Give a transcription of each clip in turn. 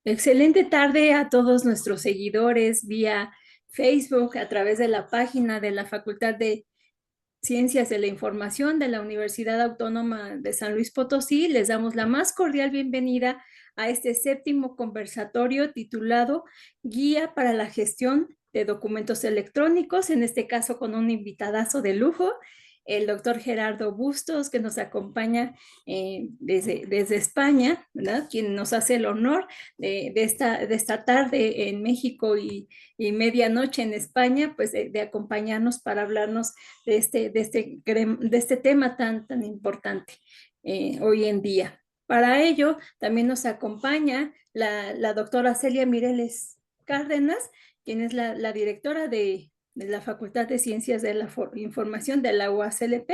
Excelente tarde a todos nuestros seguidores vía Facebook, a través de la página de la Facultad de Ciencias de la Información de la Universidad Autónoma de San Luis Potosí. Les damos la más cordial bienvenida a este séptimo conversatorio titulado Guía para la gestión de documentos electrónicos, en este caso con un invitadazo de lujo, el doctor Gerardo Bustos, que nos acompaña desde España, ¿verdad? Quien nos hace el honor de esta tarde en México y medianoche en España, pues de acompañarnos para hablarnos de este tema tan importante hoy en día. Para ello, también nos acompaña la doctora Celia Mireles Cárdenas, quien es la directora de la Facultad de Ciencias de la Información de la UASLP.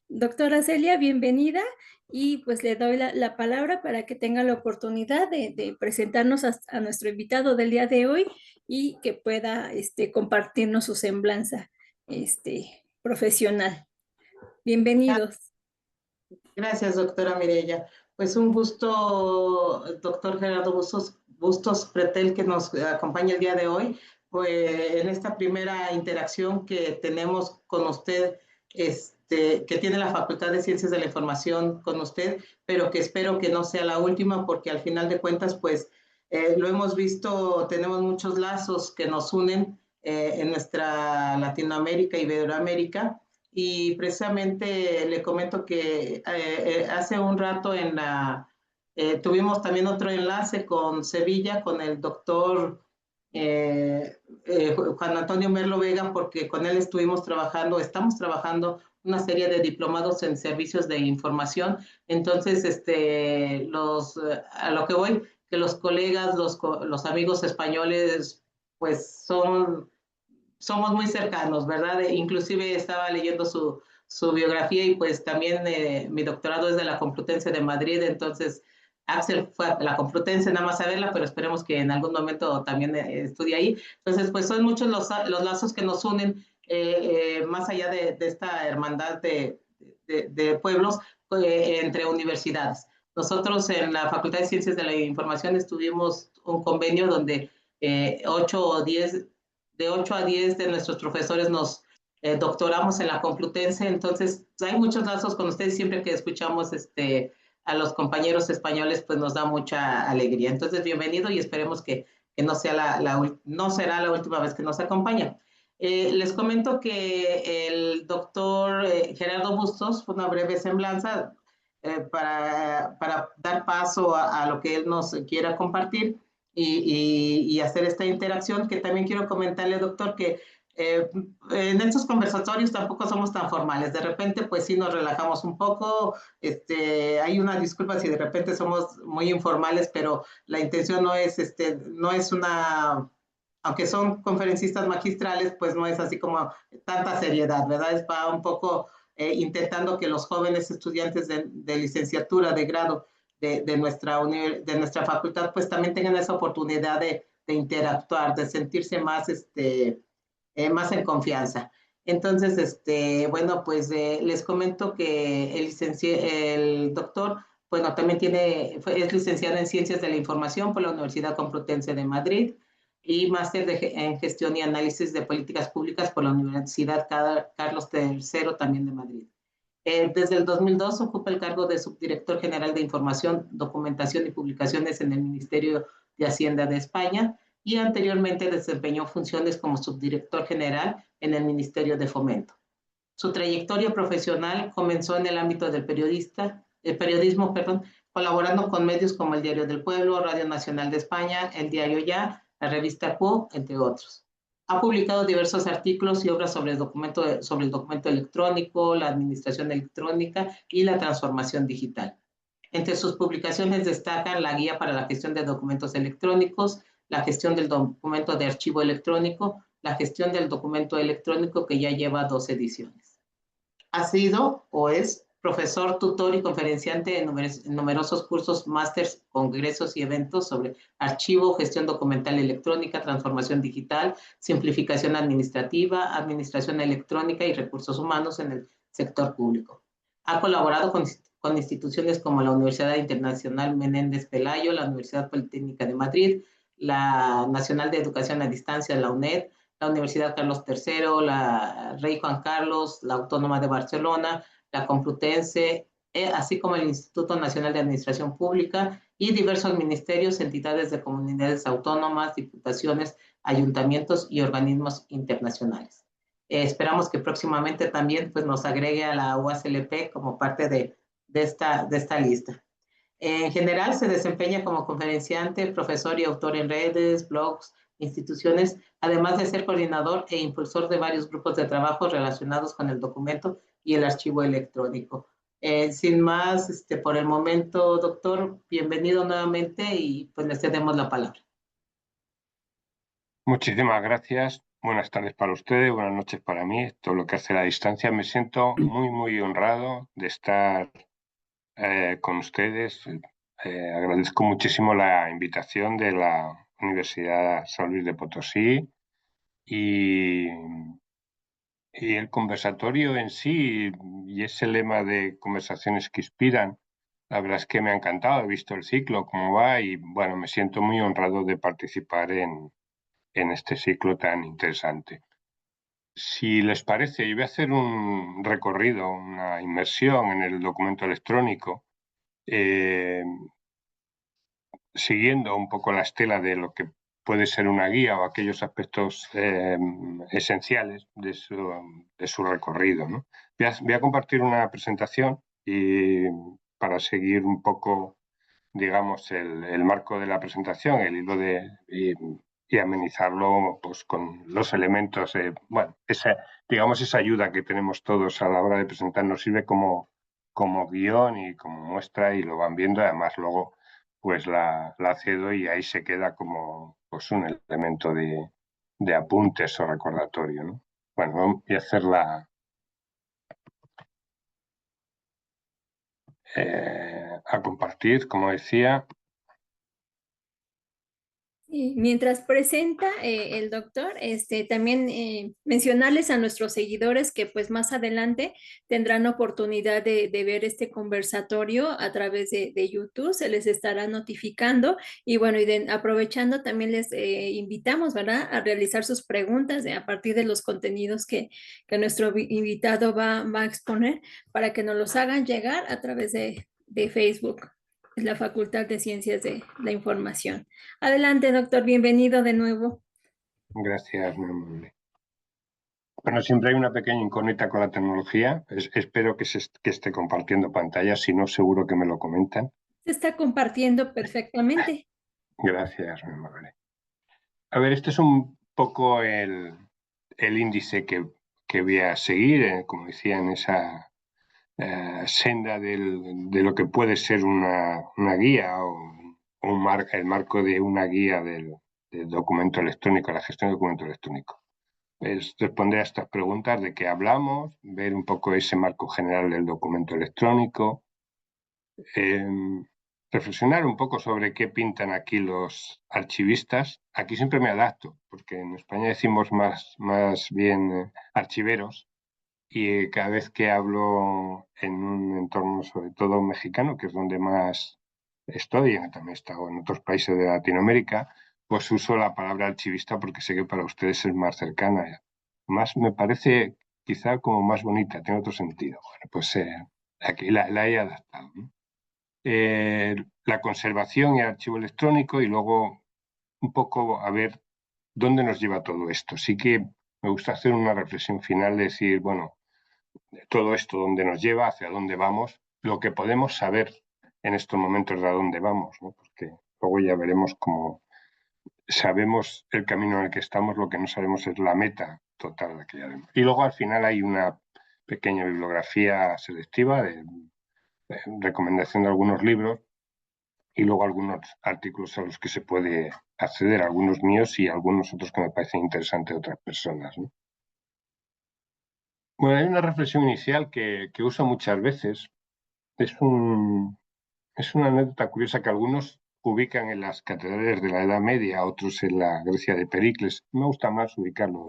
Doctora Celia, bienvenida y pues le doy la palabra para que tenga la oportunidad de presentarnos a nuestro invitado del día de hoy y que pueda compartirnos su semblanza profesional. Bienvenidos. Gracias, doctora Mireya. Pues un gusto, doctor Gerardo Bustos Pretel, que nos acompaña el día de hoy, pues en esta primera interacción que tenemos con usted, que tiene la Facultad de Ciencias de la Información con usted, pero que espero que no sea la última, porque al final de cuentas, pues lo hemos visto, tenemos muchos lazos que nos unen en nuestra Latinoamérica y Iberoamérica. Y precisamente le comento que hace un rato tuvimos también otro enlace con Sevilla, con el doctor Juan Antonio Merlo Vega, porque con él estamos trabajando una serie de diplomados en servicios de información. Entonces, a lo que voy, que los colegas, los amigos españoles, pues somos muy cercanos, ¿verdad? Inclusive estaba leyendo su biografía y pues también mi doctorado es de la Complutense de Madrid, entonces Axel fue a la Complutense nada más a verla, pero esperemos que en algún momento también estudie ahí. Entonces, pues son muchos los lazos que nos unen más allá de esta hermandad de pueblos entre universidades. Nosotros en la Facultad de Ciencias de la Información estuvimos un convenio donde 8 o 10 de 8 a 10 de nuestros profesores nos doctoramos en la Complutense, entonces hay muchos lazos con ustedes, siempre que escuchamos a los compañeros españoles, pues nos da mucha alegría. Entonces, bienvenido y esperemos que no, no será la última vez que nos acompaña. Les comento que el doctor Gerardo Bustos fue una breve semblanza para dar paso a lo que él nos quiera compartir y hacer esta interacción, que también quiero comentarle, doctor, que en estos conversatorios tampoco somos tan formales. De repente, pues sí nos relajamos un poco. Hay una disculpa si de repente somos muy informales, pero la intención no es una, aunque son conferencistas magistrales, pues no es así como tanta seriedad, ¿verdad? Es para un poco intentando que los jóvenes estudiantes de licenciatura, de grado, de nuestra facultad, pues también tengan esa oportunidad de interactuar, de sentirse más, más en confianza. Entonces, bueno, pues les comento que el doctor, bueno, también es licenciado en Ciencias de la Información por la Universidad Complutense de Madrid y máster en Gestión y Análisis de Políticas Públicas por la Universidad Carlos III también de Madrid. Desde el 2002 ocupa el cargo de subdirector general de Información, Documentación y Publicaciones en el Ministerio de Hacienda de España y anteriormente desempeñó funciones como subdirector general en el Ministerio de Fomento. Su trayectoria profesional comenzó en el ámbito del periodismo, colaborando con medios como el Diario del Pueblo, Radio Nacional de España, el Diario Ya, la revista Q, entre otros. Ha publicado diversos artículos y obras sobre el documento electrónico, la administración electrónica y la transformación digital. Entre sus publicaciones destacan la Guía para la Gestión de Documentos Electrónicos, la gestión del documento de archivo electrónico, la gestión del documento electrónico, que ya lleva 2 ediciones. Ha sido o es profesor, tutor y conferenciante en numerosos cursos, másters, congresos y eventos sobre archivo, gestión documental electrónica, transformación digital, simplificación administrativa, administración electrónica y recursos humanos en el sector público. Ha colaborado con con instituciones como la Universidad Internacional Menéndez Pelayo, la Universidad Politécnica de Madrid, la Nacional de Educación a Distancia, la UNED, la Universidad Carlos III, la Rey Juan Carlos, la Autónoma de Barcelona, la Complutense, así como el Instituto Nacional de Administración Pública y diversos ministerios, entidades de comunidades autónomas, diputaciones, ayuntamientos y organismos internacionales. Esperamos que próximamente también pues, nos agregue a la UASLP como parte de esta lista. En general se desempeña como conferenciante, profesor y autor en redes, blogs, instituciones, además de ser coordinador e impulsor de varios grupos de trabajo relacionados con el documento y el archivo electrónico. Sin más, por el momento, doctor, bienvenido nuevamente y pues le cedemos la palabra. Muchísimas gracias. Buenas tardes para ustedes, buenas noches para mí. Todo lo que hace la distancia. Me siento muy, muy honrado de estar con ustedes. Agradezco muchísimo la invitación de la Universidad San Luis de Potosí y el conversatorio en sí y ese lema de conversaciones que inspiran. La verdad es que me ha encantado, he visto el ciclo, cómo va y bueno, me siento muy honrado de participar en este ciclo tan interesante. Si les parece, yo voy a hacer un recorrido, una inmersión en el documento electrónico, siguiendo un poco la estela de lo que puede ser una guía o aquellos aspectos esenciales de su recorrido, ¿no? Voy a compartir una presentación y para seguir un poco, digamos, el marco de la presentación, el hilo y amenizarlo pues, con los elementos, bueno, digamos, esa ayuda que tenemos todos a la hora de presentar nos sirve como guión y como muestra y lo van viendo, además luego pues la cedo y ahí se queda como pues, un elemento de apuntes o recordatorio, ¿no? Bueno, voy a hacerla a compartir, como decía. Y mientras presenta el doctor, también mencionarles a nuestros seguidores que pues más adelante tendrán oportunidad de ver este conversatorio a través de YouTube, se les estará notificando y bueno, aprovechando también les invitamos, ¿verdad?, a realizar sus preguntas a partir de los contenidos que nuestro invitado va a exponer para que nos los hagan llegar a través de Facebook, la Facultad de Ciencias de la Información. Adelante, doctor, bienvenido de nuevo. Gracias, muy amable. Bueno, siempre hay una pequeña incógnita con la tecnología. Espero que esté compartiendo pantalla, si no, seguro que me lo comentan. Se está compartiendo perfectamente. Gracias, muy amable. A ver, este es un poco el índice que voy a seguir, como decía, en esa senda de lo que puede ser una guía o el marco de una guía del documento electrónico, la gestión del documento electrónico. Es responder a estas preguntas de qué hablamos, ver un poco ese marco general del documento electrónico, reflexionar un poco sobre qué pintan aquí los archivistas. Aquí siempre me adapto, porque en España decimos más bien archiveros, y cada vez que hablo en un entorno sobre todo mexicano, que es donde más estoy, también he estado en otros países de Latinoamérica, pues uso la palabra archivista porque sé que para ustedes es más cercana. Más me parece quizá como más bonita, tiene otro sentido. Bueno, pues aquí la he adaptado, ¿no? La conservación y el archivo electrónico y luego un poco a ver dónde nos lleva todo esto. Sí que me gusta hacer una reflexión final, decir, bueno, todo esto dónde nos lleva, hacia dónde vamos, lo que podemos saber en estos momentos de a dónde vamos, ¿no? Porque luego ya veremos cómo sabemos el camino en el que estamos, lo que no sabemos es la meta total de la que ya vemos. Y luego al final hay una pequeña bibliografía selectiva de recomendación de algunos libros y luego algunos artículos a los que se puede acceder, algunos míos y algunos otros que me parecen interesantes de otras personas, ¿no? Bueno, hay una reflexión inicial que uso muchas veces. Es una anécdota curiosa que algunos ubican en las catedrales de la Edad Media, otros en la Grecia de Pericles. Me gusta más ubicarlo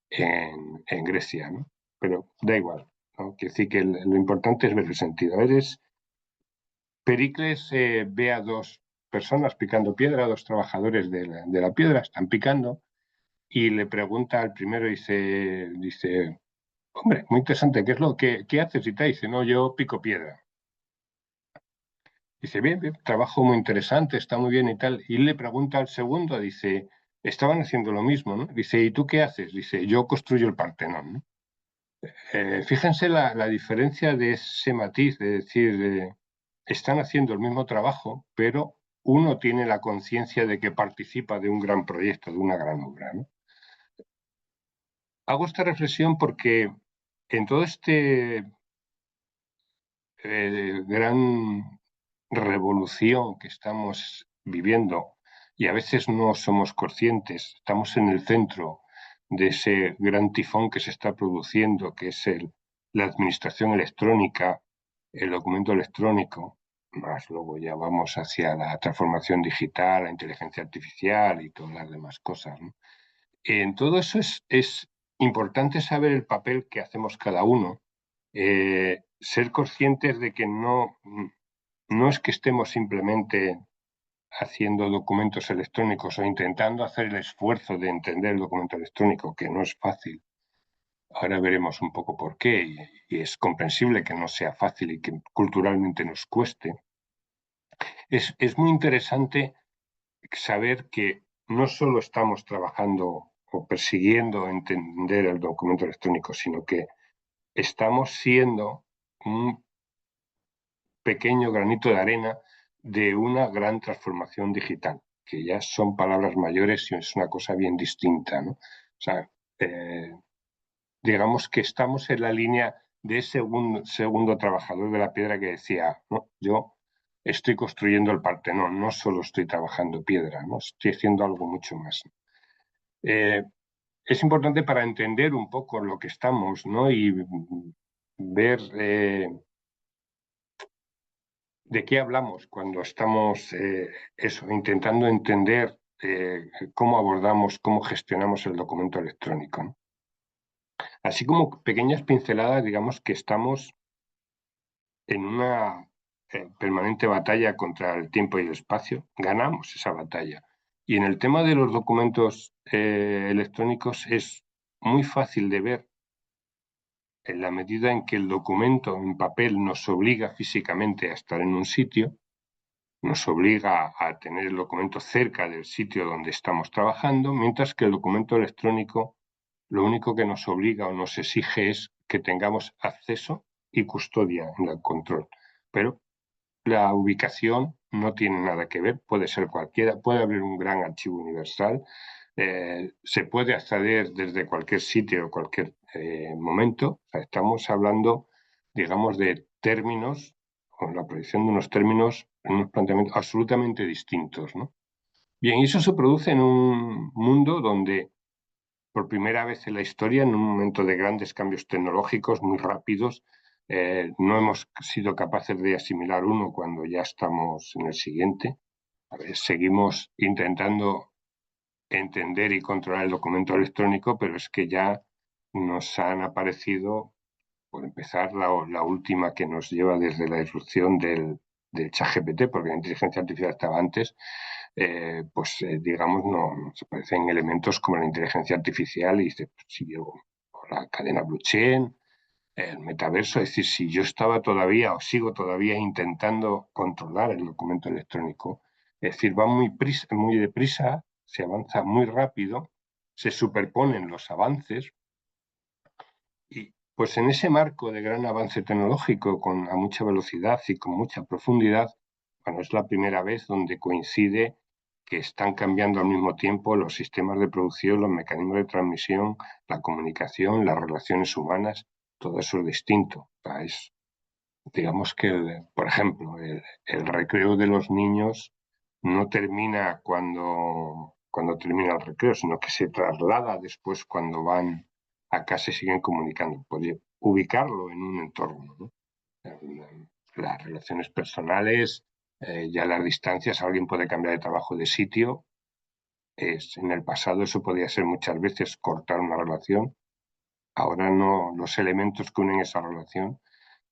en Grecia, ¿no? Pero da igual. ¿no? Quiere decir que lo importante es ver el sentido. Pericles ve a dos personas picando piedra, dos trabajadores de la piedra, están picando, y le pregunta al primero, dice, hombre, muy interesante, ¿qué haces? Y te dice, no, yo pico piedra. Dice, bien, bien, trabajo muy interesante, está muy bien y tal. Y le pregunta al segundo, dice, estaban haciendo lo mismo, ¿no? Dice, ¿y tú qué haces? Dice, yo construyo el Partenón, ¿no? Fíjense la diferencia de ese matiz, de decir, están haciendo el mismo trabajo, pero uno tiene la conciencia de que participa de un gran proyecto, de una gran obra, ¿no? Hago esta reflexión porque en todo este gran revolución que estamos viviendo, y a veces no somos conscientes, estamos en el centro de ese gran tifón que se está produciendo, que es la administración electrónica, el documento electrónico, más luego ya vamos hacia la transformación digital, la inteligencia artificial y todas las demás cosas, ¿no? En todo eso es importante saber el papel que hacemos cada uno, ser conscientes de que no es que estemos simplemente haciendo documentos electrónicos o intentando hacer el esfuerzo de entender el documento electrónico, que no es fácil. Ahora veremos un poco por qué, y es comprensible que no sea fácil y que culturalmente nos cueste. Es muy interesante saber que no solo estamos trabajando o persiguiendo entender el documento electrónico, sino que estamos siendo un pequeño granito de arena de una gran transformación digital, que ya son palabras mayores y es una cosa bien distinta, ¿no? O sea, digamos que estamos en la línea de ese segundo trabajador de la piedra que decía, no, yo estoy construyendo el Partenón, no solo estoy trabajando piedra, ¿no? Estoy haciendo algo mucho más. Es importante para entender un poco lo que estamos, ¿no? Y ver de qué hablamos cuando estamos intentando entender cómo abordamos, cómo gestionamos el documento electrónico, ¿no? Así como pequeñas pinceladas, digamos que estamos en una permanente batalla contra el tiempo y el espacio. Ganamos esa batalla. Y en el tema de los documentos electrónicos es muy fácil de ver, en la medida en que el documento en papel nos obliga físicamente a estar en un sitio, nos obliga a tener el documento cerca del sitio donde estamos trabajando, mientras que el documento electrónico lo único que nos obliga o nos exige es que tengamos acceso y custodia en el control. Pero la ubicación no tiene nada que ver, puede ser cualquiera, puede haber un gran archivo universal, se puede acceder desde cualquier sitio o cualquier momento. O sea, estamos hablando, digamos, de términos, con la proyección de unos términos, en unos planteamientos absolutamente distintos, ¿no? Bien, y eso se produce en un mundo donde, por primera vez en la historia, en un momento de grandes cambios tecnológicos muy rápidos, no hemos sido capaces de asimilar uno cuando ya estamos en el siguiente. A ver, seguimos intentando entender y controlar el documento electrónico, pero es que ya nos han aparecido, por empezar, la última que nos lleva desde la disrupción del ChatGPT, porque la inteligencia artificial estaba antes, digamos, nos aparecen elementos como la inteligencia artificial y dice, si yo, la cadena blockchain, el metaverso, es decir, si yo estaba todavía o sigo todavía intentando controlar el documento electrónico, es decir, va muy deprisa, se avanza muy rápido, se superponen los avances y pues en ese marco de gran avance tecnológico a mucha velocidad y con mucha profundidad, bueno, es la primera vez donde coincide que están cambiando al mismo tiempo los sistemas de producción, los mecanismos de transmisión, la comunicación, las relaciones humanas, todo eso es distinto. O sea, digamos que, por ejemplo, el recreo de los niños no termina cuando termina el recreo, sino que se traslada después cuando van a casa y siguen comunicando. Puede ubicarlo en un entorno, ¿no? Las relaciones personales, ya las distancias, alguien puede cambiar de trabajo de sitio. En el pasado eso podía ser muchas veces cortar una relación. Ahora no, los elementos que unen esa relación,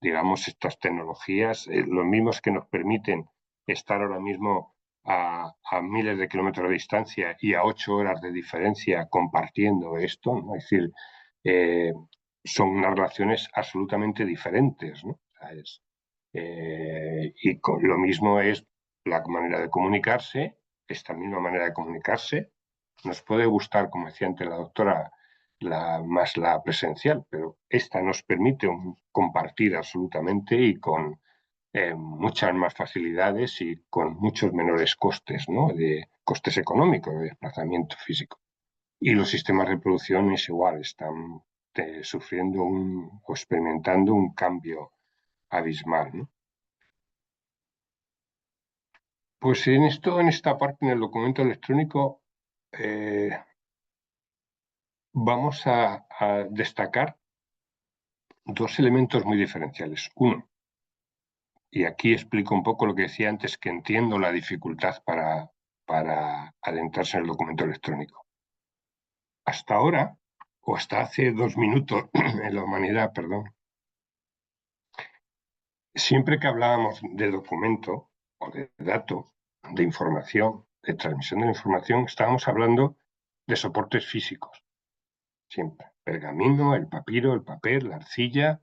digamos, estas tecnologías, los mismos que nos permiten estar ahora mismo a miles de kilómetros de distancia y a 8 horas de diferencia compartiendo esto, ¿no? Es decir, son unas relaciones absolutamente diferentes, ¿no? O sea, lo mismo es la manera de comunicarse, esta misma manera de comunicarse. Nos puede gustar, como decía antes la doctora, más la presencial, pero esta nos permite compartir absolutamente y con muchas más facilidades y con muchos menores costes, ¿no? De costes económicos, de desplazamiento físico. Y los sistemas de reproducción es igual, están sufriendo o experimentando un cambio abismal, ¿no? Pues en esta parte, en el documento electrónico, vamos a destacar dos elementos muy diferenciales. Uno, y aquí explico un poco lo que decía antes, que entiendo la dificultad para adentrarse en el documento electrónico. Hasta ahora, o hasta hace 2 minutos en la humanidad, perdón, siempre que hablábamos de documento o de dato, de información, de transmisión de la información, estábamos hablando de soportes físicos. Siempre. Pergamino, el papiro, el papel, la arcilla,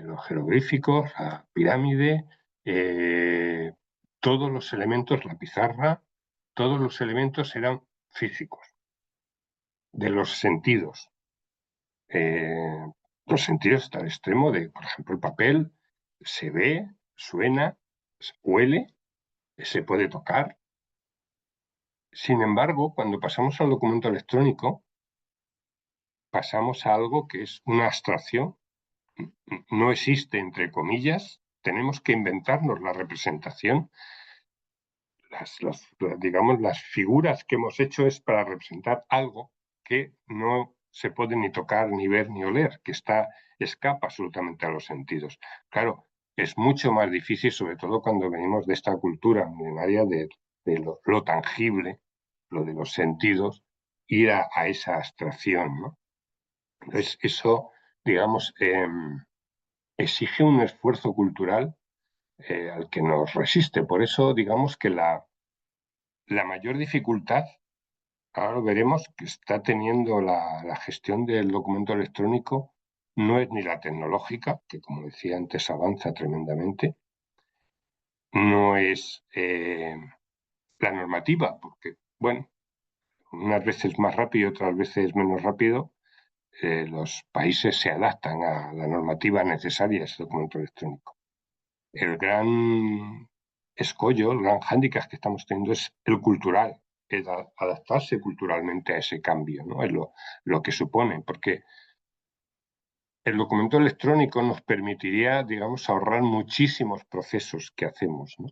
los jeroglíficos, la pirámide, todos los elementos, la pizarra, todos los elementos eran físicos, de los sentidos. Los sentidos hasta el extremo de, por ejemplo, el papel se ve, suena, huele, se puede tocar. Sin embargo, cuando pasamos al documento electrónico, pasamos a algo que es una abstracción. No existe, entre comillas, tenemos que inventarnos la representación. Digamos, las figuras que hemos hecho es para representar algo que no se puede ni tocar, ni ver, ni oler, que escapa absolutamente a los sentidos. Claro, es mucho más difícil, sobre todo cuando venimos de esta cultura milenaria de lo tangible, lo de los sentidos, ir a esa abstracción, ¿no? Entonces, eso, digamos, exige un esfuerzo cultural al que nos resiste. Por eso, digamos que la mayor dificultad, ahora lo veremos, que está teniendo la gestión del documento electrónico no es ni la tecnológica, que como decía antes avanza tremendamente, no es la normativa, porque, bueno, unas veces más rápido, otras veces menos rápido, los países se adaptan a la normativa necesaria a ese documento electrónico. El gran escollo, el gran hándicap que estamos teniendo es el cultural, el adaptarse culturalmente a ese cambio, ¿no? Es lo que supone, porque el documento electrónico nos permitiría, digamos, ahorrar muchísimos procesos que hacemos, ¿no?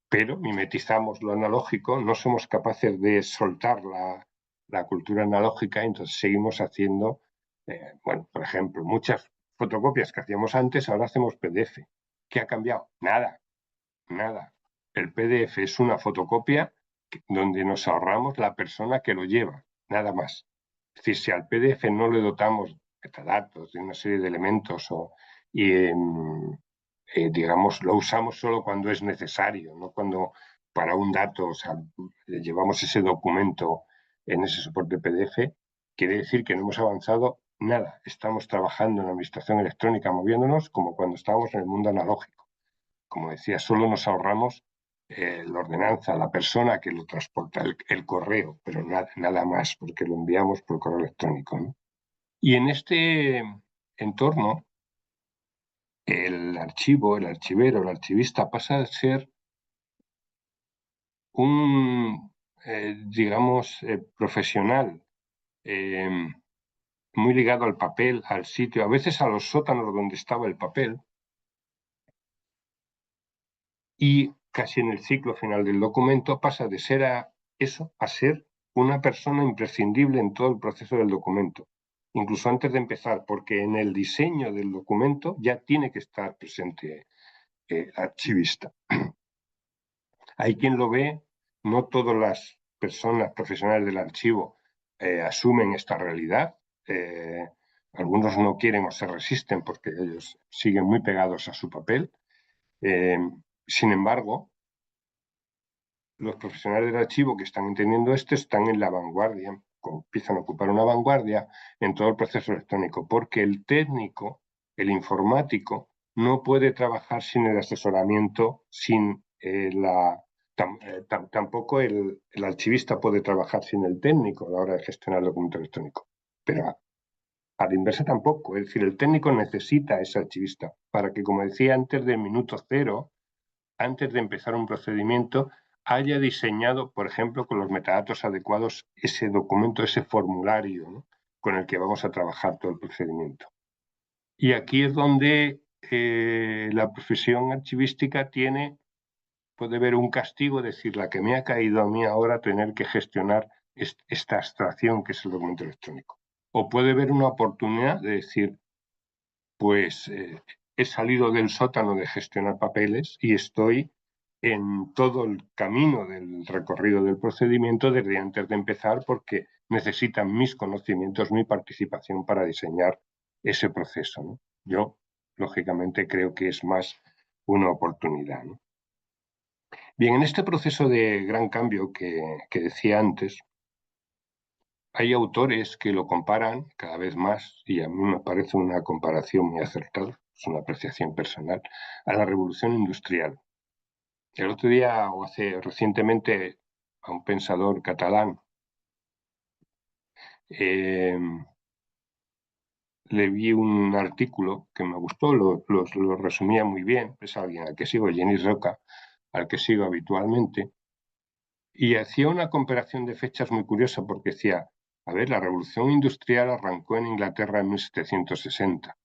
Pero mimetizamos lo analógico, no somos capaces de soltar la cultura analógica, entonces seguimos haciendo, bueno, por ejemplo, muchas fotocopias que hacíamos antes, ahora hacemos PDF. ¿Qué ha cambiado? Nada, nada. El PDF es una fotocopia donde nos ahorramos la persona que lo lleva, nada más. Es decir, si al PDF no le dotamos metadatos, de una serie de elementos digamos, lo usamos solo cuando es necesario, no cuando para un dato, o sea, llevamos ese documento en ese soporte PDF, quiere decir que no hemos avanzado nada. Estamos trabajando en la administración electrónica, moviéndonos como cuando estábamos en el mundo analógico. Como decía, solo nos ahorramos la ordenanza, la persona que lo transporta, el correo, pero nada más, porque lo enviamos por correo electrónico, ¿no? Y en este entorno, el archivo, el archivero, el archivista pasa a ser un, digamos, profesional muy ligado al papel, al sitio, a veces a los sótanos donde estaba el papel, y casi en el ciclo final del documento pasa de ser a ser una persona imprescindible en todo el proceso del documento, incluso antes de empezar, porque en el diseño del documento ya tiene que estar presente el archivista. Hay quien lo ve, no todas las personas profesionales del archivo asumen esta realidad. algunos no quieren o se resisten porque ellos siguen muy pegados a su papel. Sin embargo, los profesionales del archivo que están entendiendo esto están en la vanguardia, empiezan a ocupar una vanguardia en todo el proceso electrónico, porque el técnico, el informático, no puede trabajar sin el asesoramiento, sin tampoco el archivista puede trabajar sin el técnico a la hora de gestionar el documento electrónico. Pero a la inversa tampoco, es decir, el técnico necesita a ese archivista para que, como decía antes del minuto cero, antes de empezar un procedimiento, haya diseñado, por ejemplo, con los metadatos adecuados, ese documento, ese formulario, ¿no?, con el que vamos a trabajar todo el procedimiento. Y aquí es donde la profesión archivística puede ver un castigo, es decir, la que me ha caído a mí ahora tener que gestionar esta abstracción que es el documento electrónico. O puede ver una oportunidad de decir, pues he salido del sótano de gestionar papeles y estoy en todo el camino del recorrido del procedimiento desde antes de empezar, porque necesitan mis conocimientos, mi participación para diseñar ese proceso, ¿no? Yo, lógicamente, creo que es más una oportunidad, ¿no? Bien, en este proceso de gran cambio que decía antes, hay autores que lo comparan cada vez más, y a mí me parece una comparación muy acertada, es una apreciación personal, a la revolución industrial. El otro día, o recientemente, a un pensador catalán, le vi un artículo que me gustó, lo resumía muy bien, es alguien al que sigo, Genís Roca, al que sigo habitualmente, y hacía una comparación de fechas muy curiosa porque decía, a ver, la revolución industrial arrancó en Inglaterra en 1760.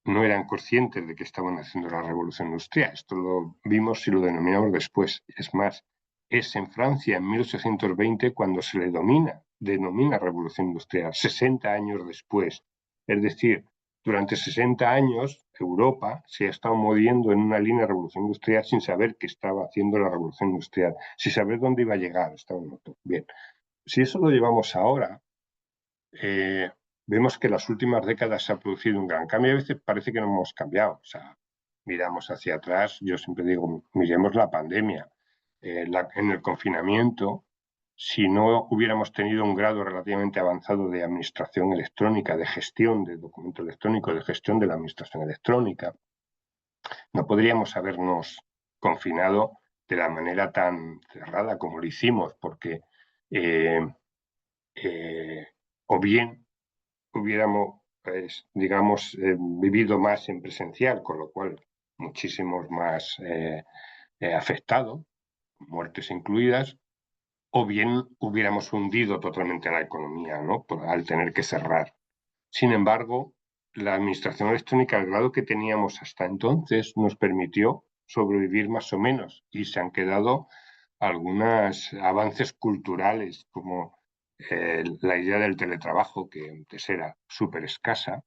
No eran conscientes de que estaban haciendo la revolución industrial. Esto lo vimos y lo denominamos después. Es más, es en Francia en 1820 cuando se le denomina revolución industrial, 60 años después. Es decir, durante 60 años Europa se ha estado moviendo en una línea de revolución industrial sin saber que estaba haciendo la revolución industrial, sin saber dónde iba a llegar. Bien, si eso lo llevamos ahora, vemos que en las últimas décadas se ha producido un gran cambio y a veces parece que no hemos cambiado. O sea, miramos hacia atrás, yo siempre digo, miremos la pandemia. En el confinamiento, si no hubiéramos tenido un grado relativamente avanzado de administración electrónica, de gestión de documento electrónico, de gestión de la administración electrónica, no podríamos habernos confinado de la manera tan cerrada como lo hicimos, porque o bien hubiéramos, digamos, vivido más en presencial, con lo cual muchísimos más afectados, muertes incluidas, o bien hubiéramos hundido totalmente la economía, ¿no?, al tener que cerrar. Sin embargo, la administración electrónica, al grado que teníamos hasta entonces, nos permitió sobrevivir más o menos, y se han quedado algunos avances culturales, como la idea del teletrabajo, que antes era súper escasa,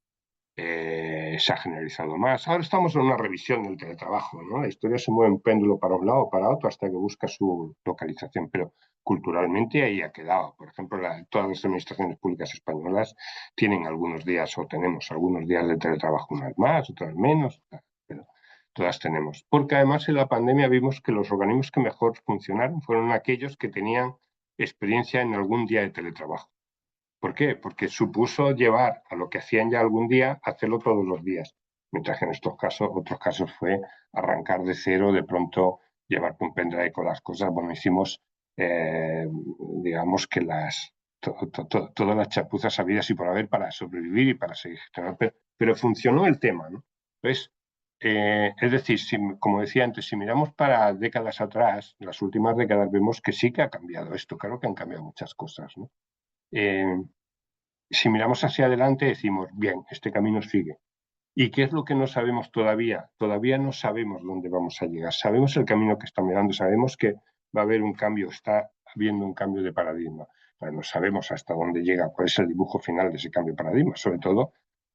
se ha generalizado más. Ahora estamos en una revisión del teletrabajo, ¿no? La historia se mueve en péndulo para un lado o para otro hasta que busca su localización, pero culturalmente ahí ha quedado. Por ejemplo, todas las administraciones públicas españolas tienen algunos días, o tenemos algunos días de teletrabajo, unas más, otras menos, pero todas tenemos. Porque además en la pandemia vimos que los organismos que mejor funcionaron fueron aquellos que tenían experiencia en algún día de teletrabajo. ¿Por qué? Porque supuso llevar a lo que hacían ya algún día, hacerlo todos los días. Mientras que en estos casos, otros casos fue arrancar de cero, de pronto llevarte un pendrive con las cosas. Bueno, hicimos, digamos que todas las chapuzas habidas y por haber para sobrevivir y para seguir gestionando. Pero funcionó el tema, ¿no? Entonces, es decir, como decía antes, si miramos para décadas atrás, las últimas décadas, vemos que sí que ha cambiado esto. Claro que han cambiado muchas cosas, ¿no? Si miramos hacia adelante decimos, bien, este camino sigue. ¿Y qué es lo que no sabemos todavía? Todavía no sabemos dónde vamos a llegar. Sabemos el camino que está mirando, sabemos que va a haber un cambio, está habiendo un cambio de paradigma, pero no sabemos hasta dónde llega, cuál es el dibujo final de ese cambio de paradigma. Sobre todo,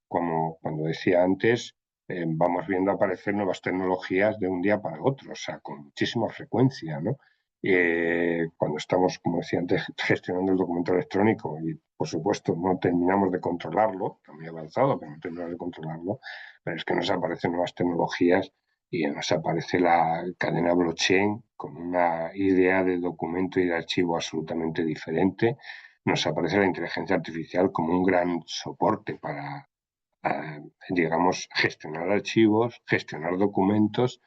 como cuando decía antes, vamos viendo aparecer nuevas tecnologías de un día para otro, o sea, con muchísima frecuencia, ¿no? cuando estamos, como decía antes, gestionando el documento electrónico y, por supuesto, no terminamos de controlarlo, está muy avanzado, pero no terminamos de controlarlo, pero es que nos aparecen nuevas tecnologías y nos aparece la cadena blockchain con una idea de documento y de archivo absolutamente diferente. Nos aparece la inteligencia artificial como un gran soporte para, digamos, gestionar archivos, gestionar documentos,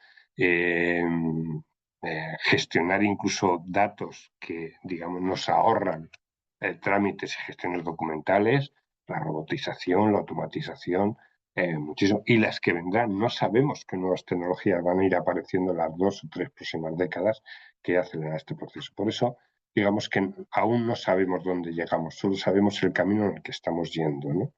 gestionar incluso datos que, digamos, nos ahorran trámites y gestiones documentales, la robotización, la automatización, muchísimo. Y las que vendrán, no sabemos qué nuevas tecnologías van a ir apareciendo en las 2 o 3 próximas décadas que aceleran este proceso. Por eso, digamos que aún no sabemos dónde llegamos, solo sabemos el camino en el que estamos yendo, ¿no?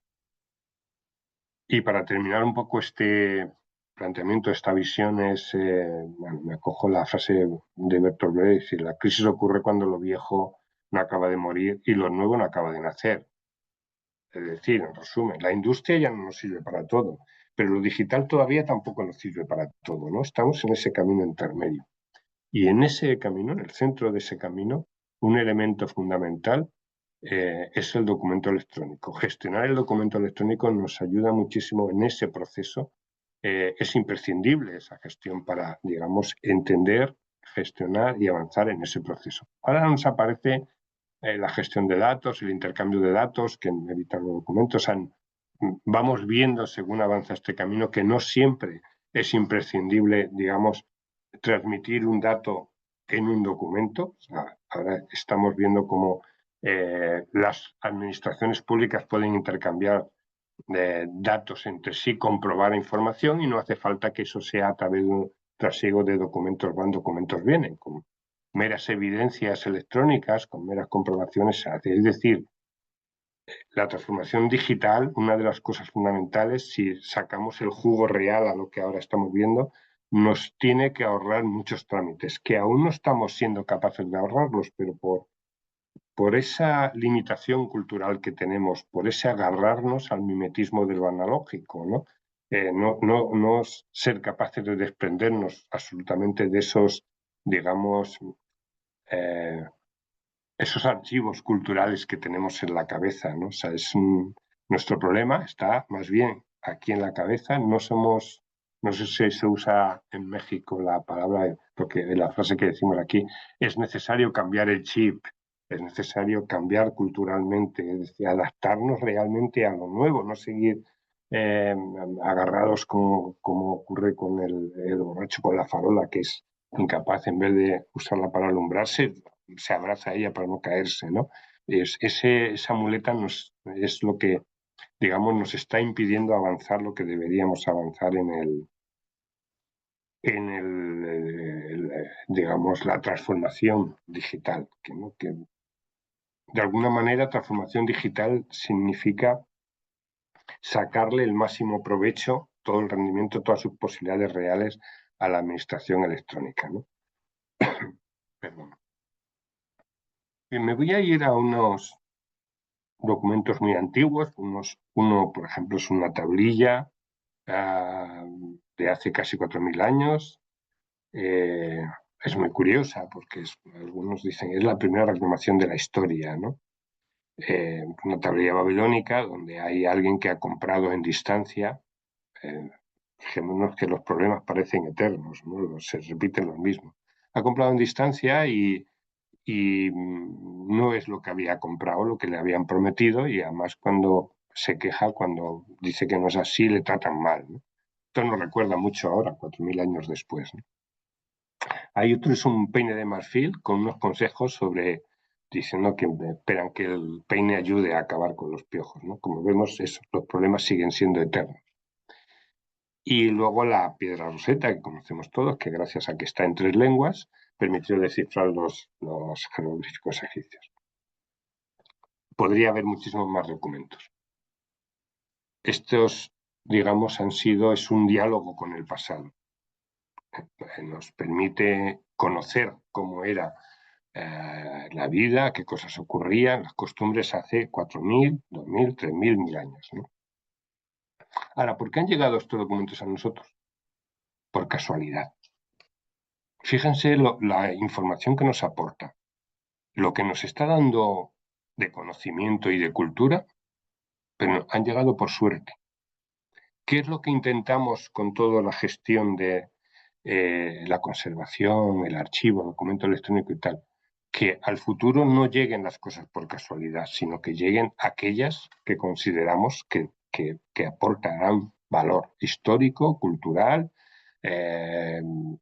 Y para terminar un poco este planteamiento, esta visión es, bueno, me acojo la frase de Bertolt Brecht, es decir, la crisis ocurre cuando lo viejo no acaba de morir y lo nuevo no acaba de nacer. Es decir, en resumen, la industria ya no nos sirve para todo, pero lo digital todavía tampoco nos sirve para todo, ¿no? Estamos en ese camino intermedio. Y en ese camino, en el centro de ese camino, un elemento fundamental es el documento electrónico. Gestionar el documento electrónico nos ayuda muchísimo en ese proceso. Es imprescindible esa gestión para, digamos, entender, gestionar y avanzar en ese proceso. Ahora nos aparece la gestión de datos, el intercambio de datos, que en editar los documentos vamos viendo, según avanza este camino, que no siempre es imprescindible, digamos, transmitir un dato en un documento. O sea, ahora estamos viendo cómo las administraciones públicas pueden intercambiar datos entre sí, comprobar información y no hace falta que eso sea a través de un trasiego de documentos van, documentos vienen, con meras evidencias electrónicas, con meras comprobaciones se hace. Es decir, la transformación digital, una de las cosas fundamentales, si sacamos el jugo real a lo que ahora estamos viendo, nos tiene que ahorrar muchos trámites, que aún no estamos siendo capaces de ahorrarlos, pero por esa limitación cultural que tenemos, por ese agarrarnos al mimetismo de lo analógico, ¿no? No ser capaces de desprendernos absolutamente de esos, digamos, esos archivos culturales que tenemos en la cabeza, ¿no? O sea, nuestro problema está más bien aquí en la cabeza. No somos, no sé si se usa en México la palabra, porque la frase que decimos aquí, es necesario cambiar el chip, es necesario cambiar culturalmente, es decir, adaptarnos realmente a lo nuevo, no seguir agarrados como ocurre con el borracho con la farola, que es incapaz, en vez de usarla para alumbrarse, se abraza a ella para no caerse, ¿no? Esa muleta es lo que, digamos, nos está impidiendo avanzar lo que deberíamos avanzar digamos, la transformación digital. Que de alguna manera, transformación digital significa sacarle el máximo provecho, todo el rendimiento, todas sus posibilidades reales a la administración electrónica, ¿no? Perdón. Me voy a ir a unos documentos muy antiguos. Uno, por ejemplo, es una tablilla de hace casi 4.000 años. Es muy curiosa porque algunos dicen es la primera reclamación de la historia, ¿no? Una tablilla babilónica donde hay alguien que ha comprado en distancia. Fijémonos que los problemas parecen eternos, ¿no? Se repiten los mismos. Ha comprado en distancia y no es lo que había comprado, lo que le habían prometido, y además cuando se queja, cuando dice que no es así, le tratan mal, ¿no? Esto nos recuerda mucho ahora, 4.000 años después, ¿no? Hay otro, es un peine de marfil con unos consejos sobre, diciendo que esperan que el peine ayude a acabar con los piojos, ¿no? Como vemos, los problemas siguen siendo eternos. Y luego la piedra roseta, que conocemos todos, que gracias a que está en 3 lenguas, permitió descifrar los jeroglíficos egipcios. Podría haber muchísimos más documentos. Estos, digamos, es un diálogo con el pasado. Nos permite conocer cómo era la vida, qué cosas ocurrían, las costumbres hace 4.000, 2.000, 3.000, 1.000 años, ¿no? Ahora, ¿por qué han llegado estos documentos a nosotros? Por casualidad. fíjense la información que nos aporta, lo que nos está dando de conocimiento y de cultura, pero han llegado por suerte. ¿Qué es lo que intentamos con toda la gestión de la conservación, el archivo, el documento electrónico y tal? Que al futuro no lleguen las cosas por casualidad, sino que lleguen aquellas que consideramos que aportarán valor histórico, cultural,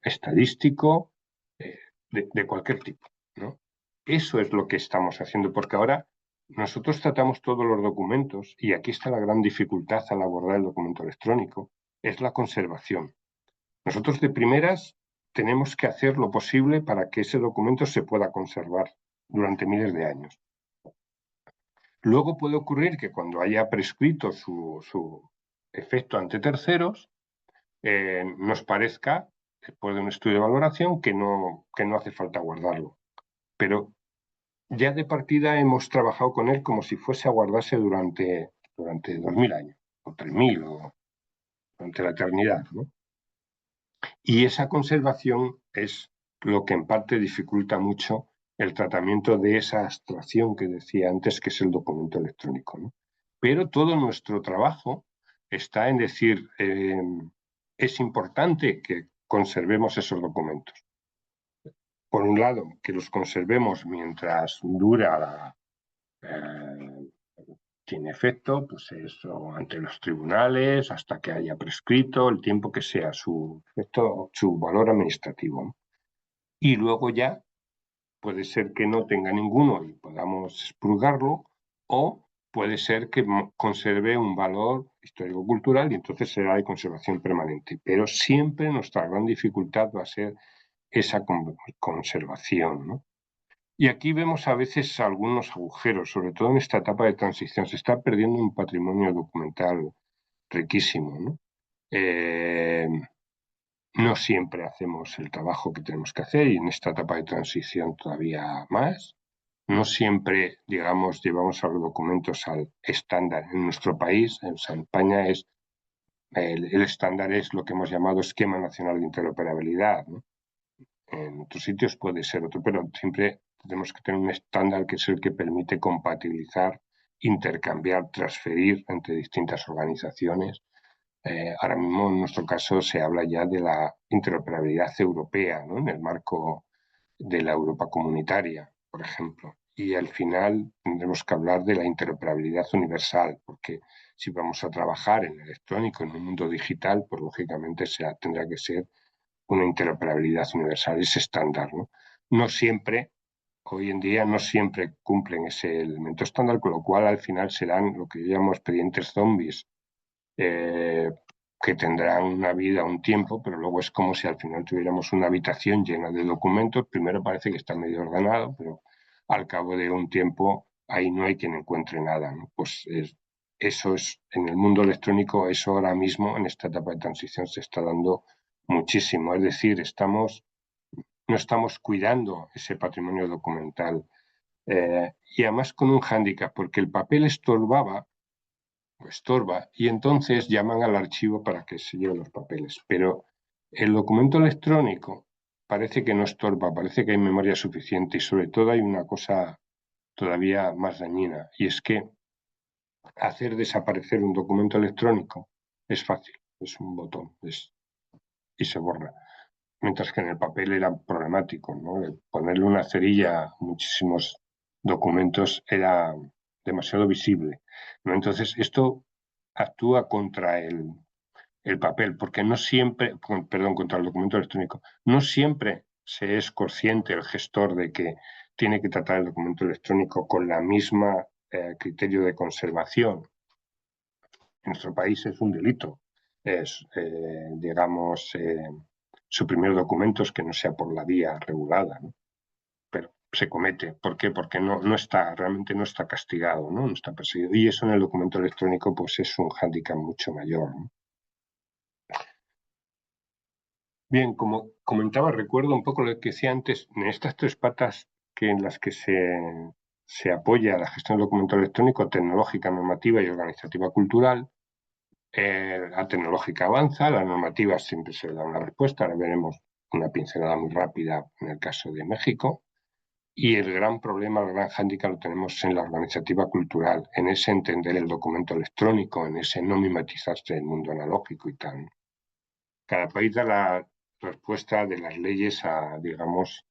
estadístico, de cualquier tipo, ¿no? Eso es lo que estamos haciendo, porque ahora nosotros tratamos todos los documentos, y aquí está la gran dificultad al abordar el documento electrónico, es la conservación. Nosotros de primeras tenemos que hacer lo posible para que ese documento se pueda conservar durante miles de años. Luego puede ocurrir que cuando haya prescrito su efecto ante terceros, nos parezca, después de un estudio de valoración, que no hace falta guardarlo. Pero ya de partida hemos trabajado con él como si fuese a guardarse durante 2000 años, o 3000, o durante la eternidad, ¿no? Y esa conservación es lo que en parte dificulta mucho el tratamiento de esa abstracción que decía antes, que es el documento electrónico, ¿no? Pero todo nuestro trabajo está en decir, es importante que conservemos esos documentos. Por un lado, que los conservemos mientras dura tiene efecto, pues eso, ante los tribunales, hasta que haya prescrito, el tiempo que sea su efecto, su valor administrativo. Y luego ya puede ser que no tenga ninguno y podamos expurgarlo, o puede ser que conserve un valor histórico-cultural y entonces será de conservación permanente. Pero siempre nuestra gran dificultad va a ser esa conservación, ¿no? Y aquí vemos a veces algunos agujeros, sobre todo en esta etapa de transición. Se está perdiendo un patrimonio documental riquísimo, ¿no? No siempre hacemos el trabajo que tenemos que hacer, y en esta etapa de transición todavía más. No siempre, digamos, llevamos a los documentos al estándar. En nuestro país, en España, el estándar es lo que hemos llamado Esquema Nacional de Interoperabilidad, ¿no? En otros sitios puede ser otro, pero siempre tenemos que tener un estándar que es el que permite compatibilizar, intercambiar, transferir entre distintas organizaciones. Ahora mismo, en nuestro caso, se habla ya de la interoperabilidad europea, ¿no? En el marco de la Europa comunitaria, por ejemplo. Y al final tendremos que hablar de la interoperabilidad universal, porque si vamos a trabajar en electrónico, en un mundo digital, pues lógicamente tendrá que ser una interoperabilidad universal, ese estándar, ¿no? No siempre, hoy en día, no siempre cumplen ese elemento estándar, con lo cual al final serán lo que llamamos expedientes zombies, que tendrán una vida, un tiempo, pero luego es como si al final tuviéramos una habitación llena de documentos. Primero parece que está medio ordenado, pero al cabo de un tiempo ahí no hay quien encuentre nada, ¿no? Pues eso es, en el mundo electrónico, eso ahora mismo, en esta etapa de transición, se está dando muchísimo. Es decir, no estamos cuidando ese patrimonio documental. Y además con un hándicap, porque el papel estorba, y entonces llaman al archivo para que se lleven los papeles. Pero el documento electrónico parece que no estorba, parece que hay memoria suficiente, y sobre todo hay una cosa todavía más dañina, y es que hacer desaparecer un documento electrónico es fácil, es un botón y se borra. Mientras que en el papel era problemático, ¿no? Ponerle una cerilla a muchísimos documentos era demasiado visible, ¿no? Entonces, esto actúa contra el papel, porque no siempre, perdón, contra el documento electrónico, no siempre se es consciente el gestor de que tiene que tratar el documento electrónico con la misma criterio de conservación. En nuestro país es un delito, digamos, suprimir documentos que no sea por la vía regulada, ¿no? Pero se comete. ¿Por qué? Porque realmente no está castigado, ¿no? No está perseguido. Y eso en el documento electrónico pues es un hándicap mucho mayor, ¿no? Bien, como comentaba, recuerdo un poco lo que decía antes, en estas tres patas en las que se apoya la gestión del documento electrónico: tecnológica, normativa y organizativa cultural. La tecnológica avanza, la normativa siempre se da una respuesta. Ahora veremos una pincelada muy rápida en el caso de México. Y el gran problema, el gran hándicap lo tenemos en la organizativa cultural, en ese entender el documento electrónico, en ese no mimetizarse el mundo analógico y tal. Cada país da la respuesta de las leyes a, digamos,